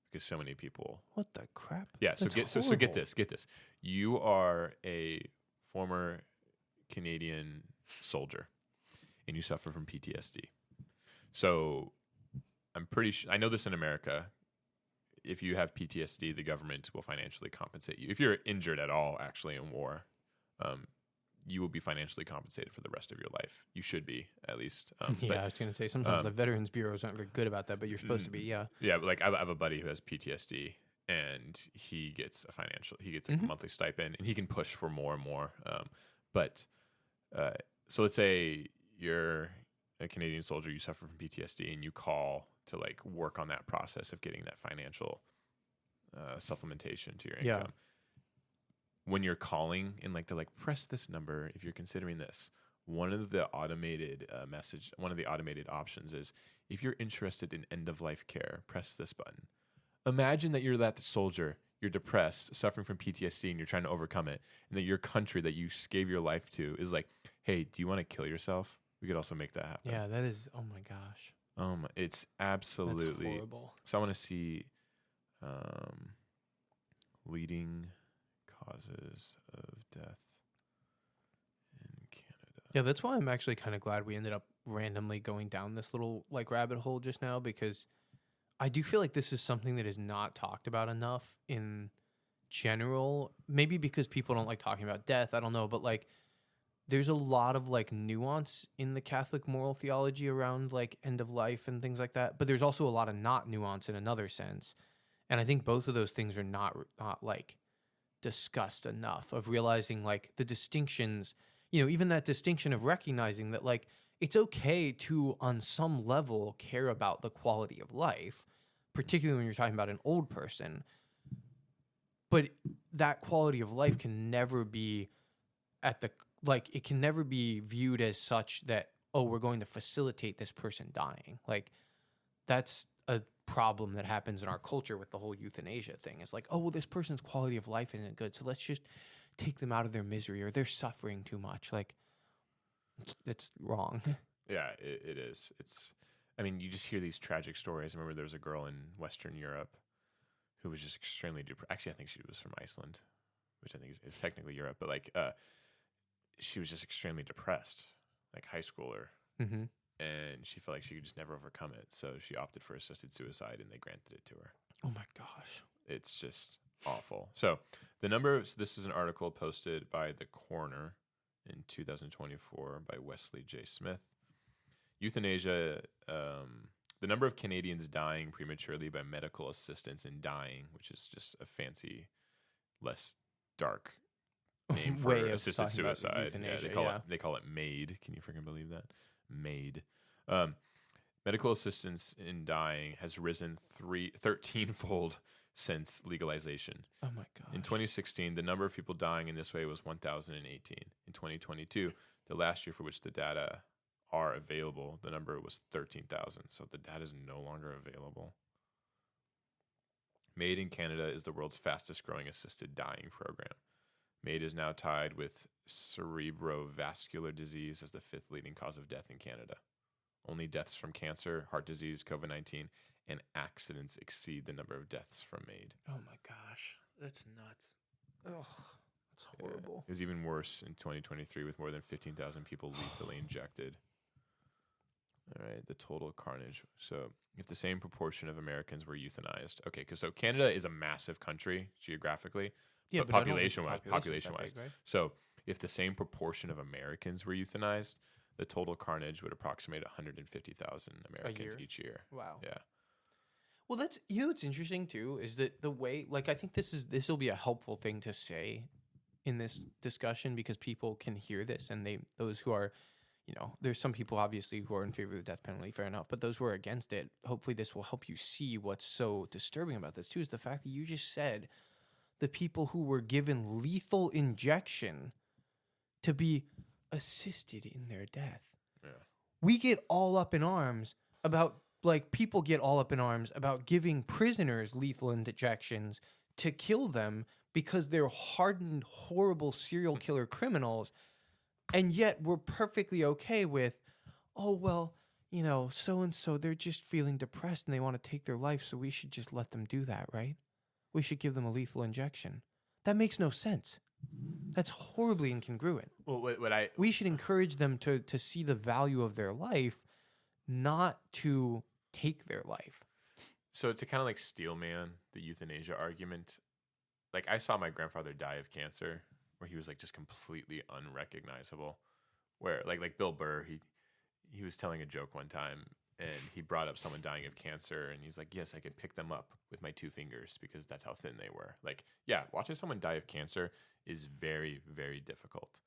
A: because so many people.
B: What the crap?
A: Yeah. So get this. You are a former Canadian soldier, and you suffer from PTSD. So I'm pretty sure, I know this in America. If you have PTSD, the government will financially compensate you. If you're injured at all, actually, in war, you will be financially compensated for the rest of your life. You should be, at least.
B: I was going to say, sometimes the Veterans Bureaus aren't very good about that, but you're supposed to be, yeah.
A: Yeah, but like I have a buddy who has PTSD, and he gets a monthly stipend, and he can push for more and more. So let's say you're a Canadian soldier, you suffer from PTSD, and you call to like work on that process of getting that financial supplementation to your income. When you're calling and like, they're like, press this number if you're considering this. One of the automated options is, if you're interested in end of life care, press this button. Imagine that you're that soldier, you're depressed, suffering from PTSD, and you're trying to overcome it, and that your country that you gave your life to is like, hey, do you want to kill yourself? We could also make that happen.
B: Yeah, that is, oh my gosh.
A: It's absolutely
B: That's horrible.
A: So I want to see leading causes of death in Canada.
B: Yeah, that's why I'm actually kind of glad we ended up randomly going down this little like rabbit hole just now, because I do feel like this is something that is not talked about enough in general. Maybe because people don't like talking about death, I don't know, but like there's a lot of like nuance in the Catholic moral theology around like end of life and things like that. But there's also a lot of not nuance in another sense. And I think both of those things are not like discussed enough, of realizing like the distinctions, even that distinction of recognizing that like it's okay to, on some level, care about the quality of life, particularly when you're talking about an old person. But that quality of life can never be it can never be viewed as such that, oh, we're going to facilitate this person dying. Like, that's a problem that happens in our culture with the whole euthanasia thing. It's like, oh, well, this person's quality of life isn't good, so let's just take them out of their misery, or they're suffering too much. Like, it's wrong.
A: Yeah, it is. You just hear these tragic stories. I remember there was a girl in Western Europe who was just extremely depressed. Actually, I think she was from Iceland. which I think is technically Europe, but like she was just extremely depressed, like high schooler, and she felt like she could just never overcome it. So she opted for assisted suicide, and they granted it to her.
B: Oh my gosh,
A: it's just awful. So this is an article posted by The Corner in 2024 by Wesley J. Smith. Euthanasia, the number of Canadians dying prematurely by medical assistance in dying, which is just a fancy, less dark name for assisted suicide. Yeah, they call it MAID. Can you freaking believe that? MAID. Medical assistance in dying has risen 13-fold since legalization.
B: Oh my gosh.
A: In 2016, the number of people dying in this way was 1,018. In 2022, the last year for which the data are available, the number was 13,000. So the data is no longer available. MAID in Canada is the world's fastest growing assisted dying program. MAID is now tied with cerebrovascular disease as the 5th leading cause of death in Canada. Only deaths from cancer, heart disease, COVID-19, and accidents exceed the number of deaths from MAID.
B: Oh my gosh, that's nuts. Oh, that's horrible.
A: It was even worse in 2023 with more than 15,000 people lethally injected. All right, the total carnage. So if the same proportion of Americans were euthanized, okay, because so Canada is a massive country geographically, but population-wise. Right? So if the same proportion of Americans were euthanized, the total carnage would approximate 150,000 Americans each year.
B: Wow.
A: Yeah.
B: Well, that's what's interesting too is that the way, like, I think this will be a helpful thing to say in this discussion because people can hear this and those who are, there's some people obviously who are in favor of the death penalty, fair enough, but those who are against it, hopefully this will help you see what's so disturbing about this too is the fact that you just said the people who were given lethal injection to be assisted in their death.
A: Yeah.
B: We get all up in arms about, like, people get all up in arms about giving prisoners lethal injections to kill them because they're hardened, horrible serial killer criminals. And yet we're perfectly okay with, oh, well, so-and-so, they're just feeling depressed and they want to take their life. So we should just let them do that, right? We should give them a lethal injection. That makes no sense. That's horribly incongruent.
A: Well,
B: we should encourage them to see the value of their life, not to take their life.
A: So to kind of like steelman the euthanasia argument, like I saw my grandfather die of cancer, where he was like just completely unrecognizable. Where like Bill Burr, he was telling a joke one time, and he brought up someone dying of cancer, and he's like, "Yes, I could pick them up with my 2 fingers because that's how thin they were." Like, yeah, watching someone die of cancer is very, very difficult.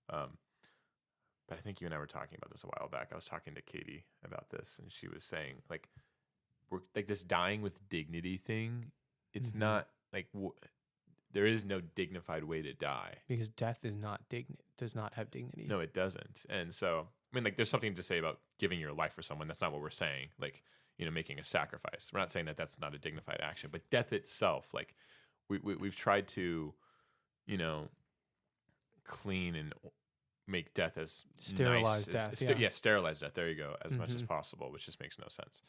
A: But I think you and I were talking about this a while back. I was talking to Katie about this, and she was saying, like, we're like this dying with dignity thing. It's not like there is no dignified way to die
B: because death is not does not have dignity.
A: No, it doesn't. And so, I mean, like, there's something to say about giving your life for someone. That's not what we're saying. Like, making a sacrifice. We're not saying that that's not a dignified action. But death itself, like, we've tried to, clean and make death as
B: sterilize death.
A: Sterilize death. There you go, as much as possible, which just makes no sense.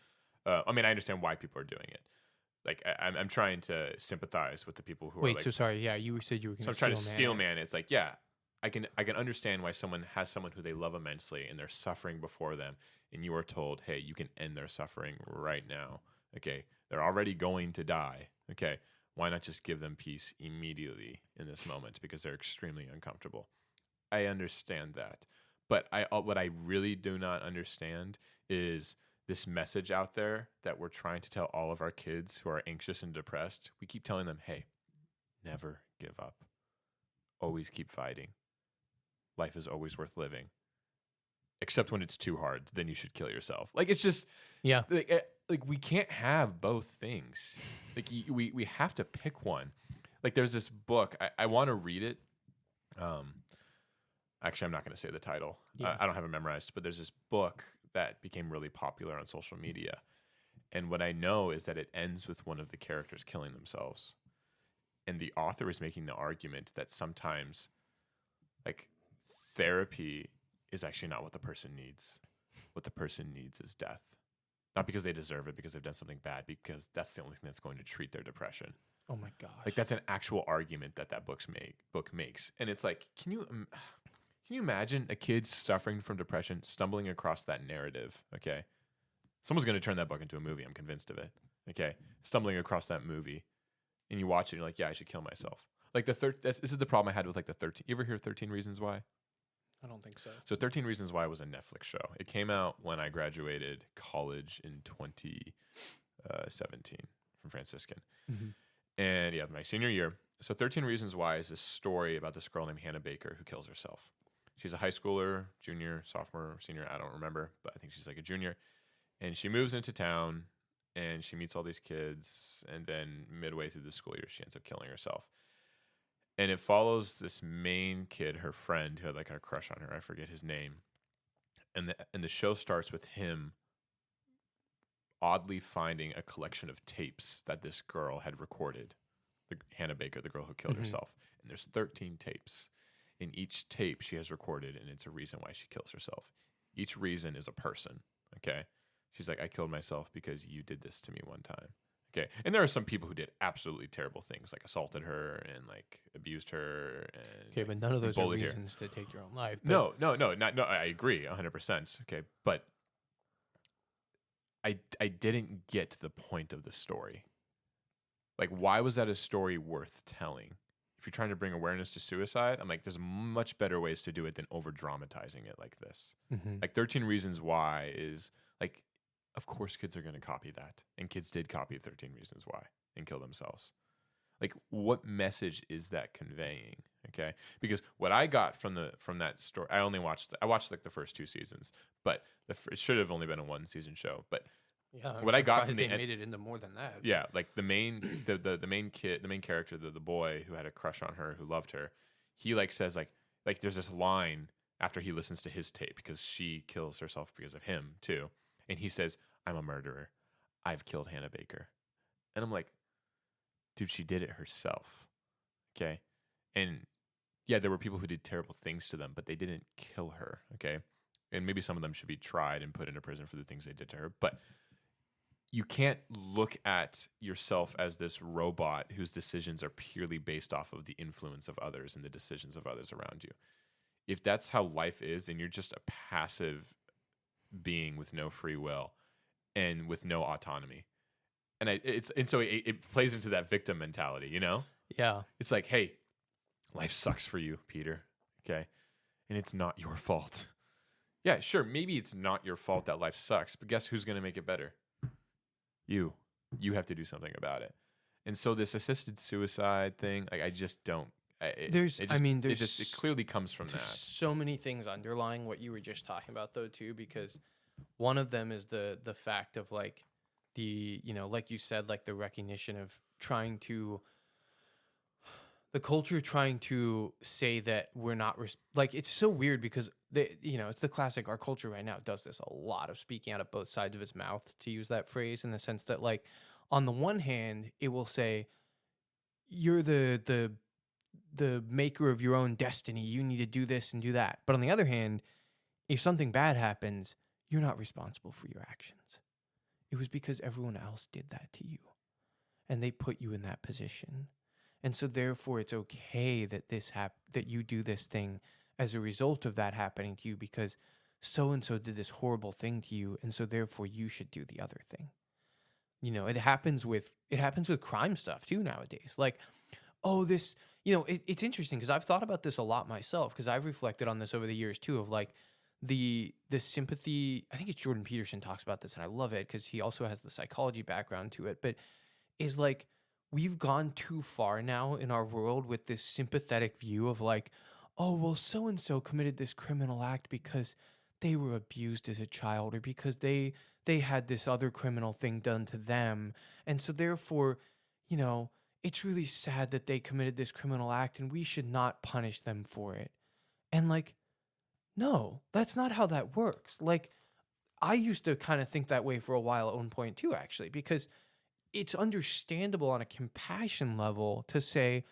A: I mean, I understand why people are doing it. Like, I'm trying to sympathize with the people who are like.
B: Wait, so sorry. Yeah, you said you were going to.
A: So I'm trying to steelman. It's like, yeah, I can understand why someone has someone who they love immensely and they're suffering before them, and you are told, hey, you can end their suffering right now. Okay, they're already going to die. Okay, why not just give them peace immediately in this moment because they're extremely uncomfortable? I understand that, but what I really do not understand is this message out there that we're trying to tell all of our kids who are anxious and depressed. We keep telling them, hey, never give up. Always keep fighting. Life is always worth living. Except when it's too hard, then you should kill yourself. Like, it's just,
B: yeah.
A: Like we can't have both things. Like we have to pick one. Like, there's this book. I want to read it. Actually, I'm not going to say the title.
B: Yeah.
A: I don't have it memorized, but there's this book that became really popular on social media. And what I know is that it ends with one of the characters killing themselves. And the author is making the argument that sometimes, like, therapy is actually not what the person needs. What the person needs is death. Not because they deserve it, because they've done something bad, because that's the only thing that's going to treat their depression.
B: Oh my gosh.
A: Like that's an actual argument that book makes. And it's like, can you imagine a kid suffering from depression stumbling across that narrative? Okay. Someone's going to turn that book into a movie. I'm convinced of it. Okay. Stumbling across that movie and you watch it and you're like, yeah, I should kill myself. Like this is the problem I had with like the 13. You ever hear 13 Reasons Why?
B: I don't think so.
A: So 13 Reasons Why was a Netflix show. It came out when I graduated college in 2017 from Franciscan. And yeah, my senior year. So 13 Reasons Why is this story about this girl named Hannah Baker who kills herself. She's a high schooler, junior, sophomore, senior, I don't remember, but I think she's like a junior. And she moves into town and she meets all these kids. And then midway through the school year, she ends up killing herself. And it follows this main kid, her friend, who had like a crush on her. I forget his name. And the show starts with him oddly finding a collection of tapes that this girl had recorded. Hannah Baker, the girl who killed herself. And there's 13 tapes. In each tape she has recorded, and it's a reason why she kills herself. Each reason is a person, okay? She's like, I killed myself because you did this to me one time. Okay. And there are some people who did absolutely terrible things, like assaulted her and like abused her. And,
B: okay, but none of those are reasons to take your own life.
A: No, I agree 100%. Okay. But I didn't get to the point of the story. Like, why was that a story worth telling? If you're trying to bring awareness to suicide, I'm like, there's much better ways to do it than over dramatizing it like this. Like 13 Reasons Why is like, of course kids are going to copy that. And kids did copy 13 Reasons Why and kill themselves. Like, what message is that conveying? Okay. Because what I got from that story, I watched like the first 2 seasons, but it should have only been a 1-season show. But
B: yeah,
A: what I got from
B: they made it into more than that.
A: Yeah. Like the main kid, the main character, the boy who had a crush on her, who loved her, he like says like there's this line after he listens to his tape because she kills herself because of him too. And he says, I'm a murderer. I've killed Hannah Baker. And I'm like, dude, she did it herself. Okay. And yeah, there were people who did terrible things to them, but they didn't kill her. Okay. And maybe some of them should be tried and put into prison for the things they did to her. But you can't look at yourself as this robot whose decisions are purely based off of the influence of others and the decisions of others around you. If that's how life is, then you're just a passive being with no free will and with no autonomy. And so it plays into that victim mentality, you know?
B: Yeah.
A: It's like, hey, life sucks for you, Peter. Okay. And it's not your fault. Yeah, sure. Maybe it's not your fault that life sucks, but guess who's going to make it better? You have to do something about it. And so this assisted suicide thing, like, I just don't. It clearly comes from that.
B: So many things underlying what you were just talking about, though, too, because one of them is the fact of like like you said, like the recognition of the culture trying to say that we're not like, it's so weird because it's the classic, our culture right now does this a lot of speaking out of both sides of its mouth, to use that phrase, in the sense that like on the one hand it will say you're the maker of your own destiny, you need to do this and do that, but on the other hand, if something bad happens, you're not responsible for your actions. It was because everyone else did that to you and they put you in that position. And so therefore it's okay that that you do this thing as a result of that happening to you, because so-and-so did this horrible thing to you. And so therefore you should do the other thing. It happens with crime stuff too nowadays. Like, oh, this, it's interesting because I've thought about this a lot myself, because I've reflected on this over the years too, of like the sympathy. I think it's Jordan Peterson talks about this, and I love it because he also has the psychology background to it, but is like, we've gone too far now in our world with this sympathetic view of like, oh, well, so-and-so committed this criminal act because they were abused as a child, or because they had this other criminal thing done to them. And so therefore, it's really sad that they committed this criminal act and we should not punish them for it. And like, no, that's not how that works. Like, I used to kind of think that way for a while at one point too, actually, because it's understandable on a compassion level to say,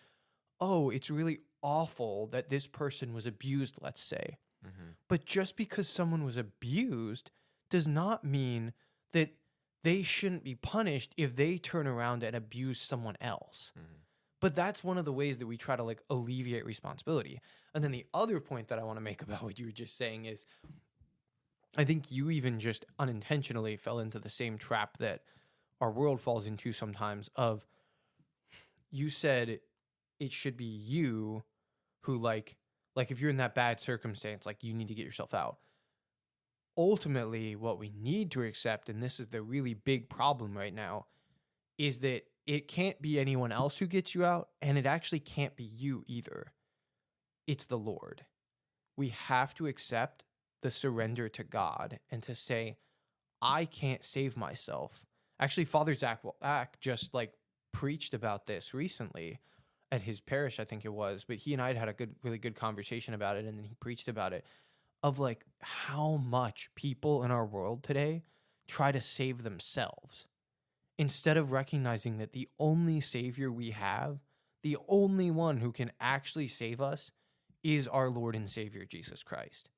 B: oh, it's really awful that this person was abused, let's say. Mm-hmm. But just because someone was abused does not mean that they shouldn't be punished if they turn around and abuse someone else. But that's one of the ways that we try to like alleviate responsibility. And then the other point that I want to make about what you were just saying is, I think you even just unintentionally fell into the same trap that our world falls into sometimes of, you said it should be you who like if you're in that bad circumstance, like you need to get yourself out. Ultimately, what we need to accept, and this is the really big problem right now, is that it can't be anyone else who gets you out, and it actually can't be you either. It's the Lord. We have to accept the surrender to God and to say, I can't save myself. Actually, Father Zach just like preached about this recently at his parish, I think it was, but he and I had a really good conversation about it, and then he preached about it, of like how much people in our world today try to save themselves instead of recognizing that the only Savior we have, the only one who can actually save us, is our Lord and Savior, Jesus Christ.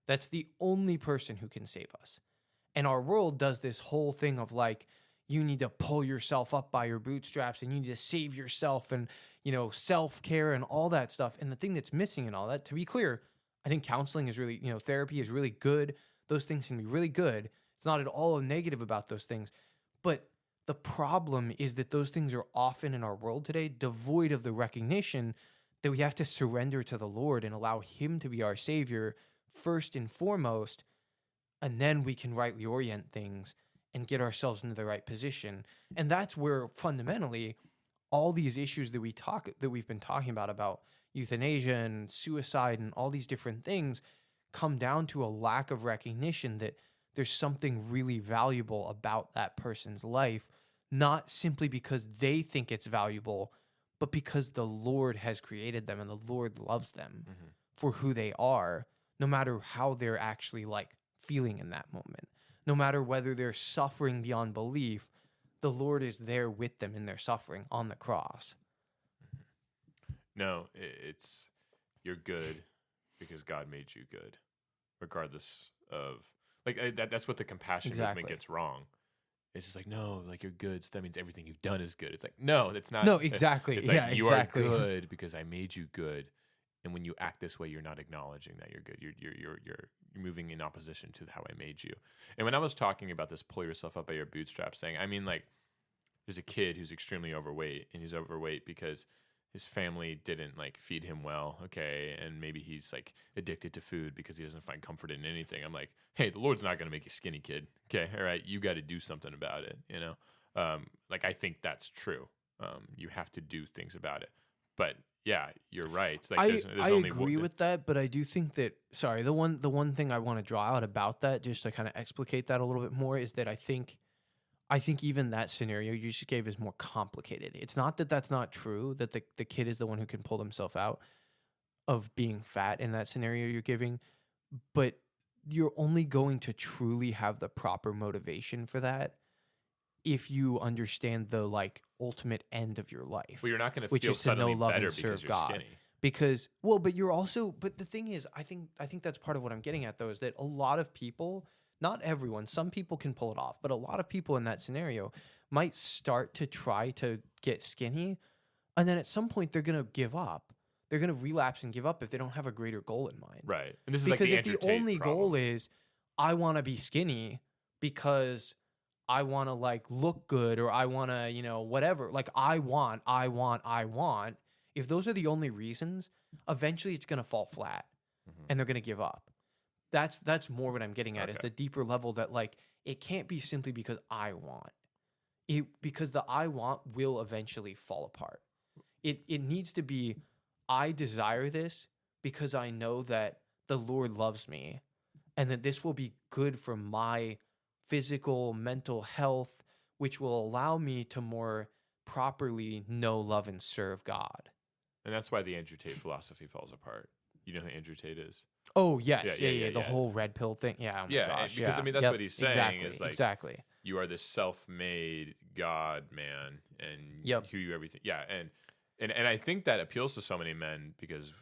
B: That's the only person who can save us. And our world does this whole thing of like, you need to pull yourself up by your bootstraps and you need to save yourself and, you know, self-care and all that stuff. And the thing that's missing in all that, to be clear, I think counseling is really, you know, therapy is really good. Those things can be really good. It's not at all negative about those things. But the problem is that those things are often in our world today devoid of the recognition that we have to surrender to the Lord and allow Him to be our Savior first and foremost, and then we can rightly orient things and get ourselves into the right position. And that's where fundamentally all these issues that we've been talking about euthanasia and suicide and all these different things come down to a lack of recognition that there's something really valuable about that person's life, not simply because they think it's valuable, but because the Lord has created them and the Lord loves them for who they are, no matter how they're actually like feeling in that moment. No matter whether they're suffering beyond belief, the Lord is there with them in their suffering on the cross.
A: No, it's you're good because God made you good, regardless of like that's what the compassion movement gets wrong. It's just like, no, like you're good, so that means everything you've done is good. It's like, no, that's not.
B: No, exactly.
A: It's like you are good because I made you good, and when you act this way, you're not acknowledging that you're good. You're moving in opposition to how I made you. And when I was talking about this, pull yourself up by your bootstraps thing, I mean, like, there's a kid who's extremely overweight, and he's overweight because his family didn't like feed him well, okay, and maybe he's like addicted to food because he doesn't find comfort in anything. I'm like, hey, the Lord's not going to make you skinny, kid. Okay, all right, you got to do something about it, you know. Like I think that's true. You have to do things about it. But yeah, you're right. Like,
B: I agree with that, but I do think that the one thing I want to draw out about that, just to kind of explicate that a little bit more, is that I think even that scenario you just gave is more complicated. It's not that that's not true, that the kid is the one who can pull himself out of being fat in that scenario you're giving, but you're only going to truly have the proper motivation for that if you understand the like ultimate end of your life.
A: Well, you're not going to feel suddenly better because you're skinny.
B: Because, well, but you're also, but the thing is, I think that's part of what I'm getting at though, is that a lot of people, not everyone, some people can pull it off, but a lot of people in that scenario might start to try to get skinny, and then at some point they're going to give up. They're going to relapse and give up if they don't have a greater goal in mind.
A: Right. And this is
B: because
A: like the
B: if the only goal is, I want to be skinny because I want to like look good, or I want to, you know, whatever, like I want, if those are the only reasons, eventually it's going to fall flat and they're going to give up. That's more what I'm getting at, is the deeper level that like, it can't be simply because I want it, because the I want will eventually fall apart. It needs to be, I desire this because I know that the Lord loves me and that this will be good for my physical, mental health, which will allow me to more properly know, love, and serve God.
A: And that's why the Andrew Tate philosophy falls apart. You know who Andrew Tate is?
B: Oh, yes. Yeah. The whole red pill thing. Yeah. Oh my gosh.
A: Because I mean, that's what he's saying is like,
B: exactly.
A: You are this self-made God man, and who you everything. Yeah. And I think that appeals to so many men because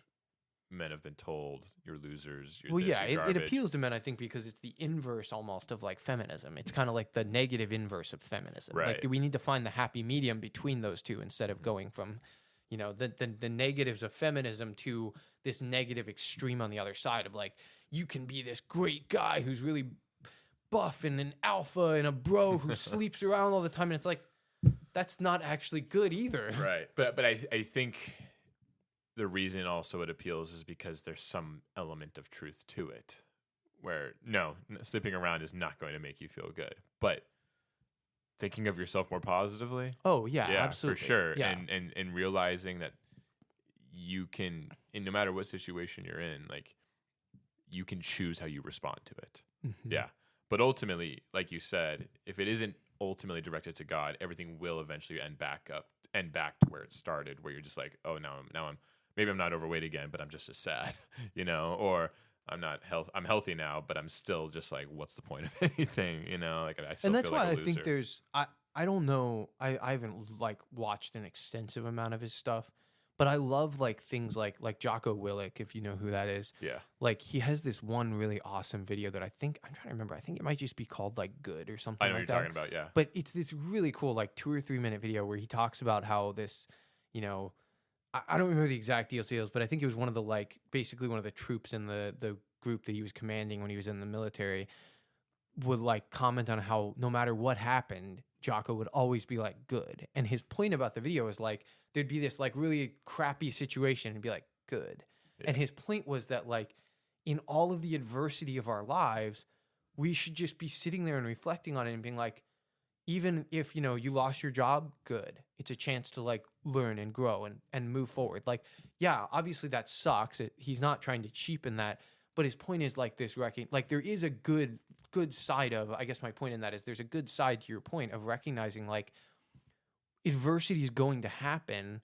A: men have been told, you're losers, you're
B: Well,
A: this,
B: yeah,
A: you're
B: it
A: garbage.
B: appeals to men, I think, because it's the inverse almost of like feminism. It's kind of like the negative inverse of feminism.
A: Right.
B: Like, do we need to find the happy medium between those two instead of going from, you know, the negatives of feminism to this negative extreme on the other side of like, you can be this great guy who's really buff and an alpha and a bro who sleeps around all the time. And it's like, that's not actually good either.
A: Right. But I think the reason also it appeals is because there's some element of truth to it, where no, sleeping around is not going to make you feel good, but thinking of yourself more positively.
B: Oh yeah, absolutely.
A: For sure.
B: Yeah.
A: And realizing that you can, in no matter what situation you're in, like you can choose how you respond to it.
B: Mm-hmm.
A: Yeah. But ultimately, like you said, if it isn't ultimately directed to God, everything will eventually end back to where it started, where you're just like, oh, now I'm maybe I'm not overweight again, but I'm just as sad, you know, or I'm healthy now, but I'm still just like, what's the point of anything, you know? Like I still
B: and that's
A: feel
B: why
A: like a
B: I think
A: loser.
B: there's I don't know, I haven't like watched an extensive amount of his stuff, but I love like things like Jocko Willink, if you know who that is.
A: Yeah.
B: Like he has this one really awesome video that I'm trying to remember. I think it might just be called like Good or something
A: I know
B: like
A: what
B: that.
A: you're talking about, yeah.
B: But it's this really cool like 2 or 3 minute video where he talks about how this, you know, I don't remember the exact details, but I think it was one of the like basically one of the troops in the group that he was commanding when he was in the military would like comment on how no matter what happened, Jocko would always be like good. And his point about the video is like there'd be this like really crappy situation and be like good.
A: Yeah.
B: And his point was that like in all of the adversity of our lives, we should just be sitting there and reflecting on it and being like, even if, you know, you lost your job, good. It's a chance to like learn and grow and move forward. Like, yeah, obviously that sucks. He's not trying to cheapen that, but his point is like this like there is a good side of, I guess my point in that is there's a good side to your point of recognizing like adversity is going to happen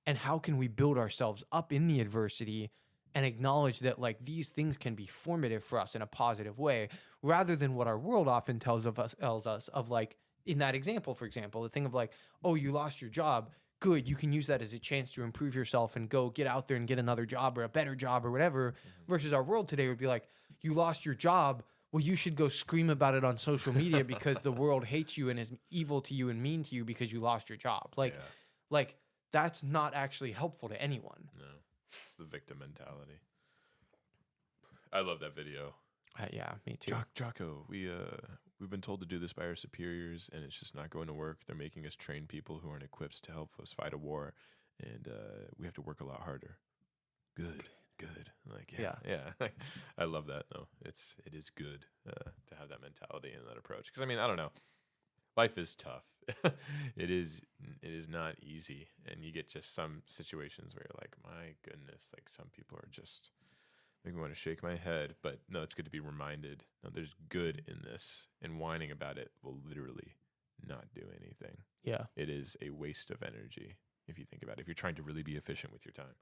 B: and how can we build ourselves up in the adversity and acknowledge that like these things can be formative for us in a positive way rather than what our world often tells us of like in that example, for example, the thing of like, oh, you lost your job. Good. You can use that as a chance to improve yourself and go get out there and get another job or a better job or whatever. Versus our world today would be like, you lost your job. Well, you should go scream about it on social media because the world hates you and is evil to you and mean to you because you lost your job. Like that's not actually helpful to anyone.
A: No, it's the victim mentality. I love that video.
B: Yeah, me too.
A: Jocko, we've been told to do this by our superiors, and it's just not going to work. They're making us train people who aren't equipped to help us fight a war, and we have to work a lot harder. Good. Like, yeah. I love that. No, it is good to have that mentality and that approach. Because I mean, I don't know, life is tough. It is not easy, and you get just some situations where you're like, my goodness, like some people are just make me want to shake my head. But no, it's good to be reminded. No, there's good in this, and whining about it will literally not do anything.
B: Yeah,
A: it is a waste of energy if you think about it. If you're trying to really be efficient with your time.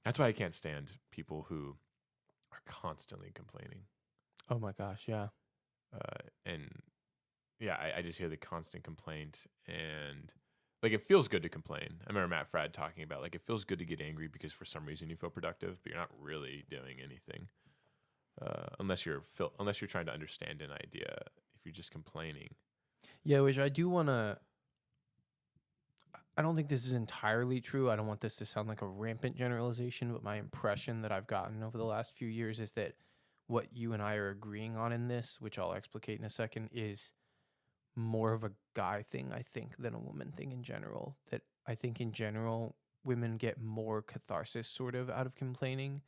A: That's why I can't stand people who are constantly complaining.
B: Oh my gosh, yeah.
A: And yeah, I just hear the constant complaint, and like it feels good to complain. I remember Matt Fradd talking about like it feels good to get angry because for some reason you feel productive, but you're not really doing anything unless you're trying to understand an idea. If you're just complaining,
B: yeah, which I do want to. I don't think this is entirely true. I don't want this to sound like a rampant generalization, but my impression that I've gotten over the last few years is that what you and I are agreeing on in this, which I'll explicate in a second, is more of a guy thing, I think, than a woman thing in general. That I think in general, women get more catharsis sort of out of complaining.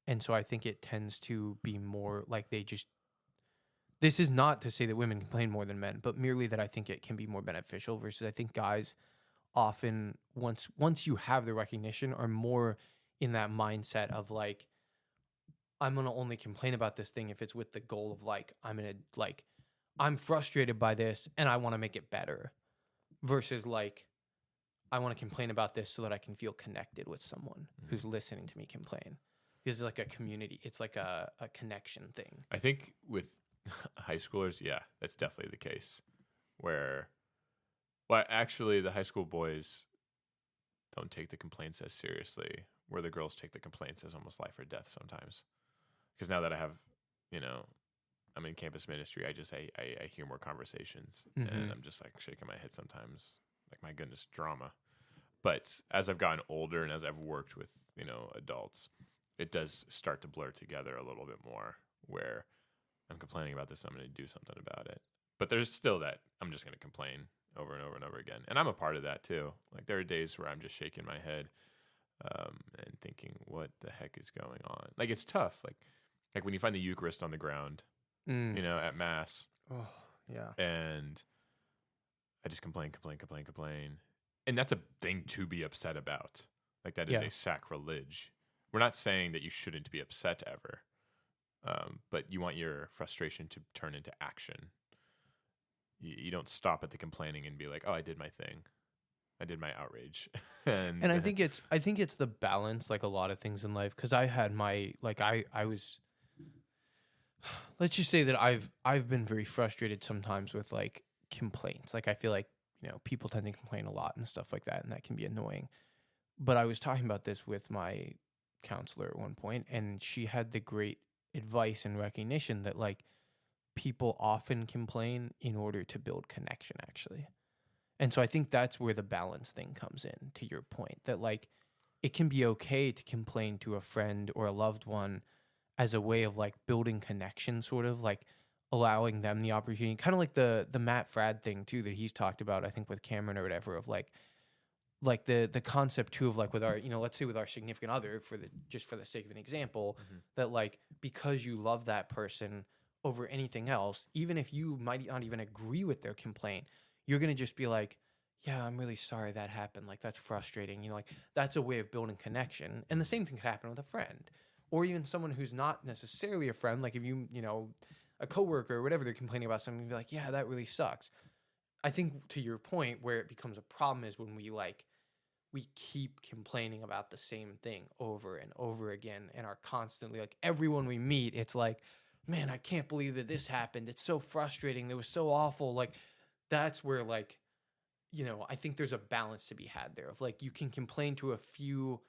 B: And so I think it tends to be more like this is not to say that women complain more than men, but merely that I think it can be more beneficial versus I think guys often once you have the recognition are more in that mindset of like, I'm going to only complain about this thing if it's with the goal of like, I'm frustrated by this and I want to make it better versus like, I want to complain about this so that I can feel connected with someone who's listening to me complain. Because it's like a community. It's like a connection thing.
A: I think with high schoolers, yeah, that's definitely the case where, well, actually the high school boys don't take the complaints as seriously. where the girls take the complaints as almost life or death sometimes. Because now that I have, I'm in campus ministry, I hear more conversations, and I'm just like shaking my head sometimes, like, my goodness, drama. But as I've gotten older and as I've worked with, adults, it does start to blur together a little bit more, where I'm complaining about this, I'm going to do something about it. But there's still that I'm just going to complain over and over and over again. And I'm a part of that too. Like, there are days where I'm just shaking my head and thinking, what the heck is going on? Like, it's tough. Like when you find the Eucharist on the ground, at Mass.
B: Oh, yeah.
A: And I just complain. And that's a thing to be upset about. Like, that is a sacrilege. We're not saying that you shouldn't be upset ever. But you want your frustration to turn into action. You don't stop at the complaining and be like, oh, I did my thing. I did my outrage. and
B: I think it's the balance, like a lot of things in life. Cause I had I was, let's just say that I've been very frustrated sometimes with like complaints. Like, I feel like, people tend to complain a lot and stuff like that, and that can be annoying. But I was talking about this with my counselor at one point, and she had the great advice and recognition that like people often complain in order to build connection, actually. And so I think that's where the balance thing comes in, to your point, that like it can be okay to complain to a friend or a loved one as a way of like building connection, sort of like allowing them the opportunity, kind of like the Matt Frad thing too that he's talked about, I think, with Cameron or whatever, of like the concept too of like with our, let's say with our significant other, for the sake of an example, that like, because you love that person over anything else, even if you might not even agree with their complaint, you're going to just be like, yeah, I'm really sorry that happened. Like, that's frustrating. Like, that's a way of building connection. And the same thing could happen with a friend, or even someone who's not necessarily a friend. Like, if a coworker or whatever, they're complaining about something, you'd be like, yeah, that really sucks. I think, to your point, where it becomes a problem is when we keep complaining about the same thing over and over again, and are constantly, like, everyone we meet, it's like, man, I can't believe that this happened. It's so frustrating. It was so awful. Like, that's where, like, I think there's a balance to be had there of like, you can complain to a few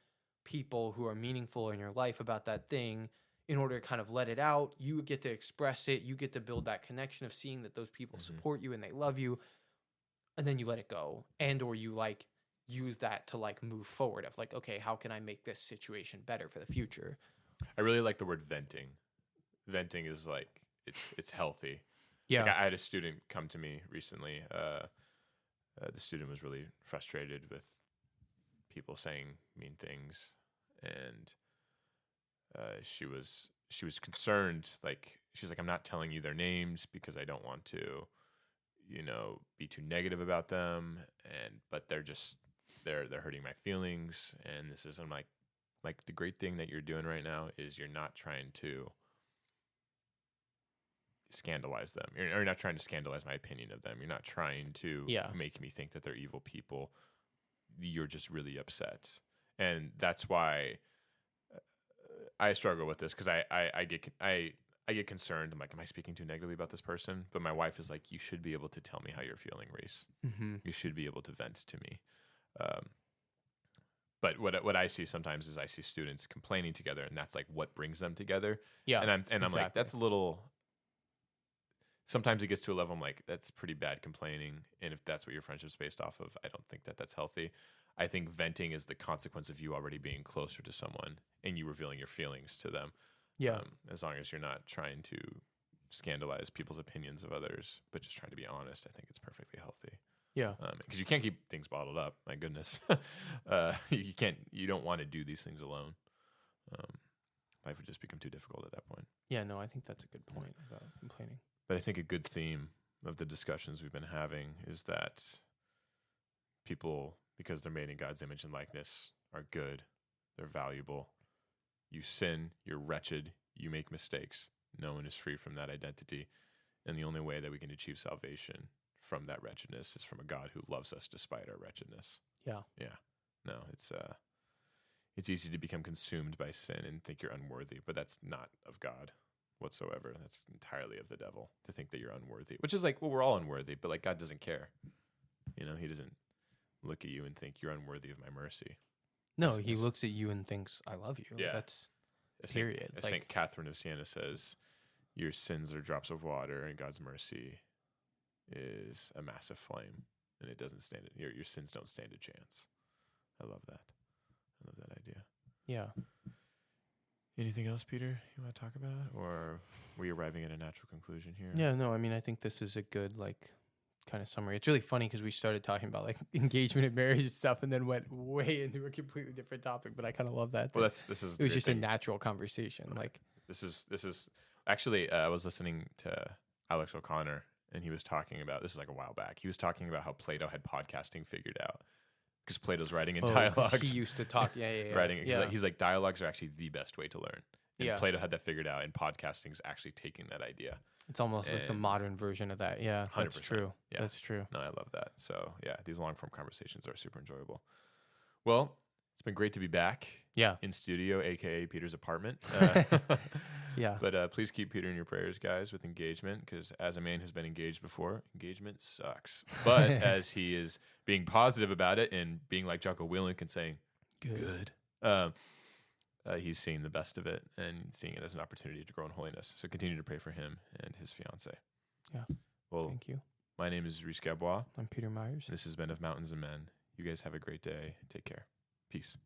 B: people who are meaningful in your life about that thing in order to kind of let it out. You get to express it. You get to build that connection of seeing that those people support you and they love you. And then you let it go. And, or you like use that to like move forward of like, okay, how can I make this situation better for the future?
A: I really like the word venting. Venting is like, it's healthy.
B: Yeah.
A: Like, I had a student come to me recently. The student was really frustrated with people saying mean things, and she was concerned. Like, she's like, I'm not telling you their names because I don't want to, be too negative about them, but they're hurting my feelings, and this is, I'm like the great thing that you're doing right now is you're not trying to scandalize them. You're not trying to scandalize my opinion of them. You're not trying to make me think that they're evil people. You're just really upset. And that's why I struggle with this, because I get concerned. I'm like, am I speaking too negatively about this person? But my wife is like, you should be able to tell me how you're feeling, Reese. You should be able to vent to me. But what I see sometimes is I see students complaining together, and that's like what brings them together. Yeah. And I'm like, that's a little. Sometimes it gets to a level I'm like, that's pretty bad complaining. And if that's what your friendship's based off of, I don't think that that's healthy. I think venting is the consequence of you already being closer to someone and you revealing your feelings to them. Yeah. As long as you're not trying to scandalize people's opinions of others, but just trying to be honest, I think it's perfectly healthy. Yeah. Because you can't keep things bottled up. My goodness. You don't want to do these things alone. Life would just become too difficult at that point.
B: Yeah, no, I think that's a good point about complaining.
A: But I think a good theme of the discussions we've been having is that people, because they're made in God's image and likeness, are good. They're valuable. You sin, you're wretched, you make mistakes. No one is free from that identity. And the only way that we can achieve salvation from that wretchedness is from a God who loves us despite our wretchedness. Yeah. Yeah. No, it's easy to become consumed by sin and think you're unworthy, but that's not of God whatsoever. That's entirely of the devil, to think that you're unworthy, which is like, well, we're all unworthy, but like, God doesn't care. He doesn't look at you and think you're unworthy of my mercy.
B: No, he looks at you and thinks, "I love you."
A: Yeah.
B: That's
A: As
B: period.
A: Saint Catherine of Siena says, "Your sins are drops of water, and God's mercy is a massive flame, and it doesn't stand. Your sins don't stand a chance." I love that. I love that idea.
B: Yeah.
A: Anything else, Peter, you want to talk about? Or are we arriving at a natural conclusion here?
B: Yeah, no, I mean, I think this is a good, kind of summary. It's really funny because we started talking about, engagement and marriage and stuff and then went way into a completely different topic, but I kind of love that.
A: Well, it was just
B: a natural conversation.
A: This is actually, I was listening to Alex O'Connor, and he was talking about, this is like a while back, he was talking about how Plato had podcasting figured out. Because Plato's writing in dialogues.
B: He used to talk, yeah.
A: Writing, he's like, dialogues are actually the best way to learn. And Plato had that figured out, and podcasting is actually taking that idea.
B: It's almost like the modern version of that. Yeah, 100%. That's true.
A: Yeah.
B: That's true.
A: No, I love that. So, yeah, these long-form conversations are super enjoyable. Well, it's been great to be back.
B: Yeah.
A: In studio, a.k.a. Peter's apartment.
B: Yeah.
A: But please keep Peter in your prayers, guys, with engagement, because as a man who's been engaged before, engagement sucks. But as he is being positive about it and being like Jocko Willink and saying, good, he's seeing the best of it and seeing it as an opportunity to grow in holiness. So continue to pray for him and his fiance.
B: Yeah.
A: Well,
B: thank you.
A: My name is Reese Gabois.
B: I'm Peter Myers.
A: This has been Of Mountains and Men. You guys have a great day. Take care. Peace.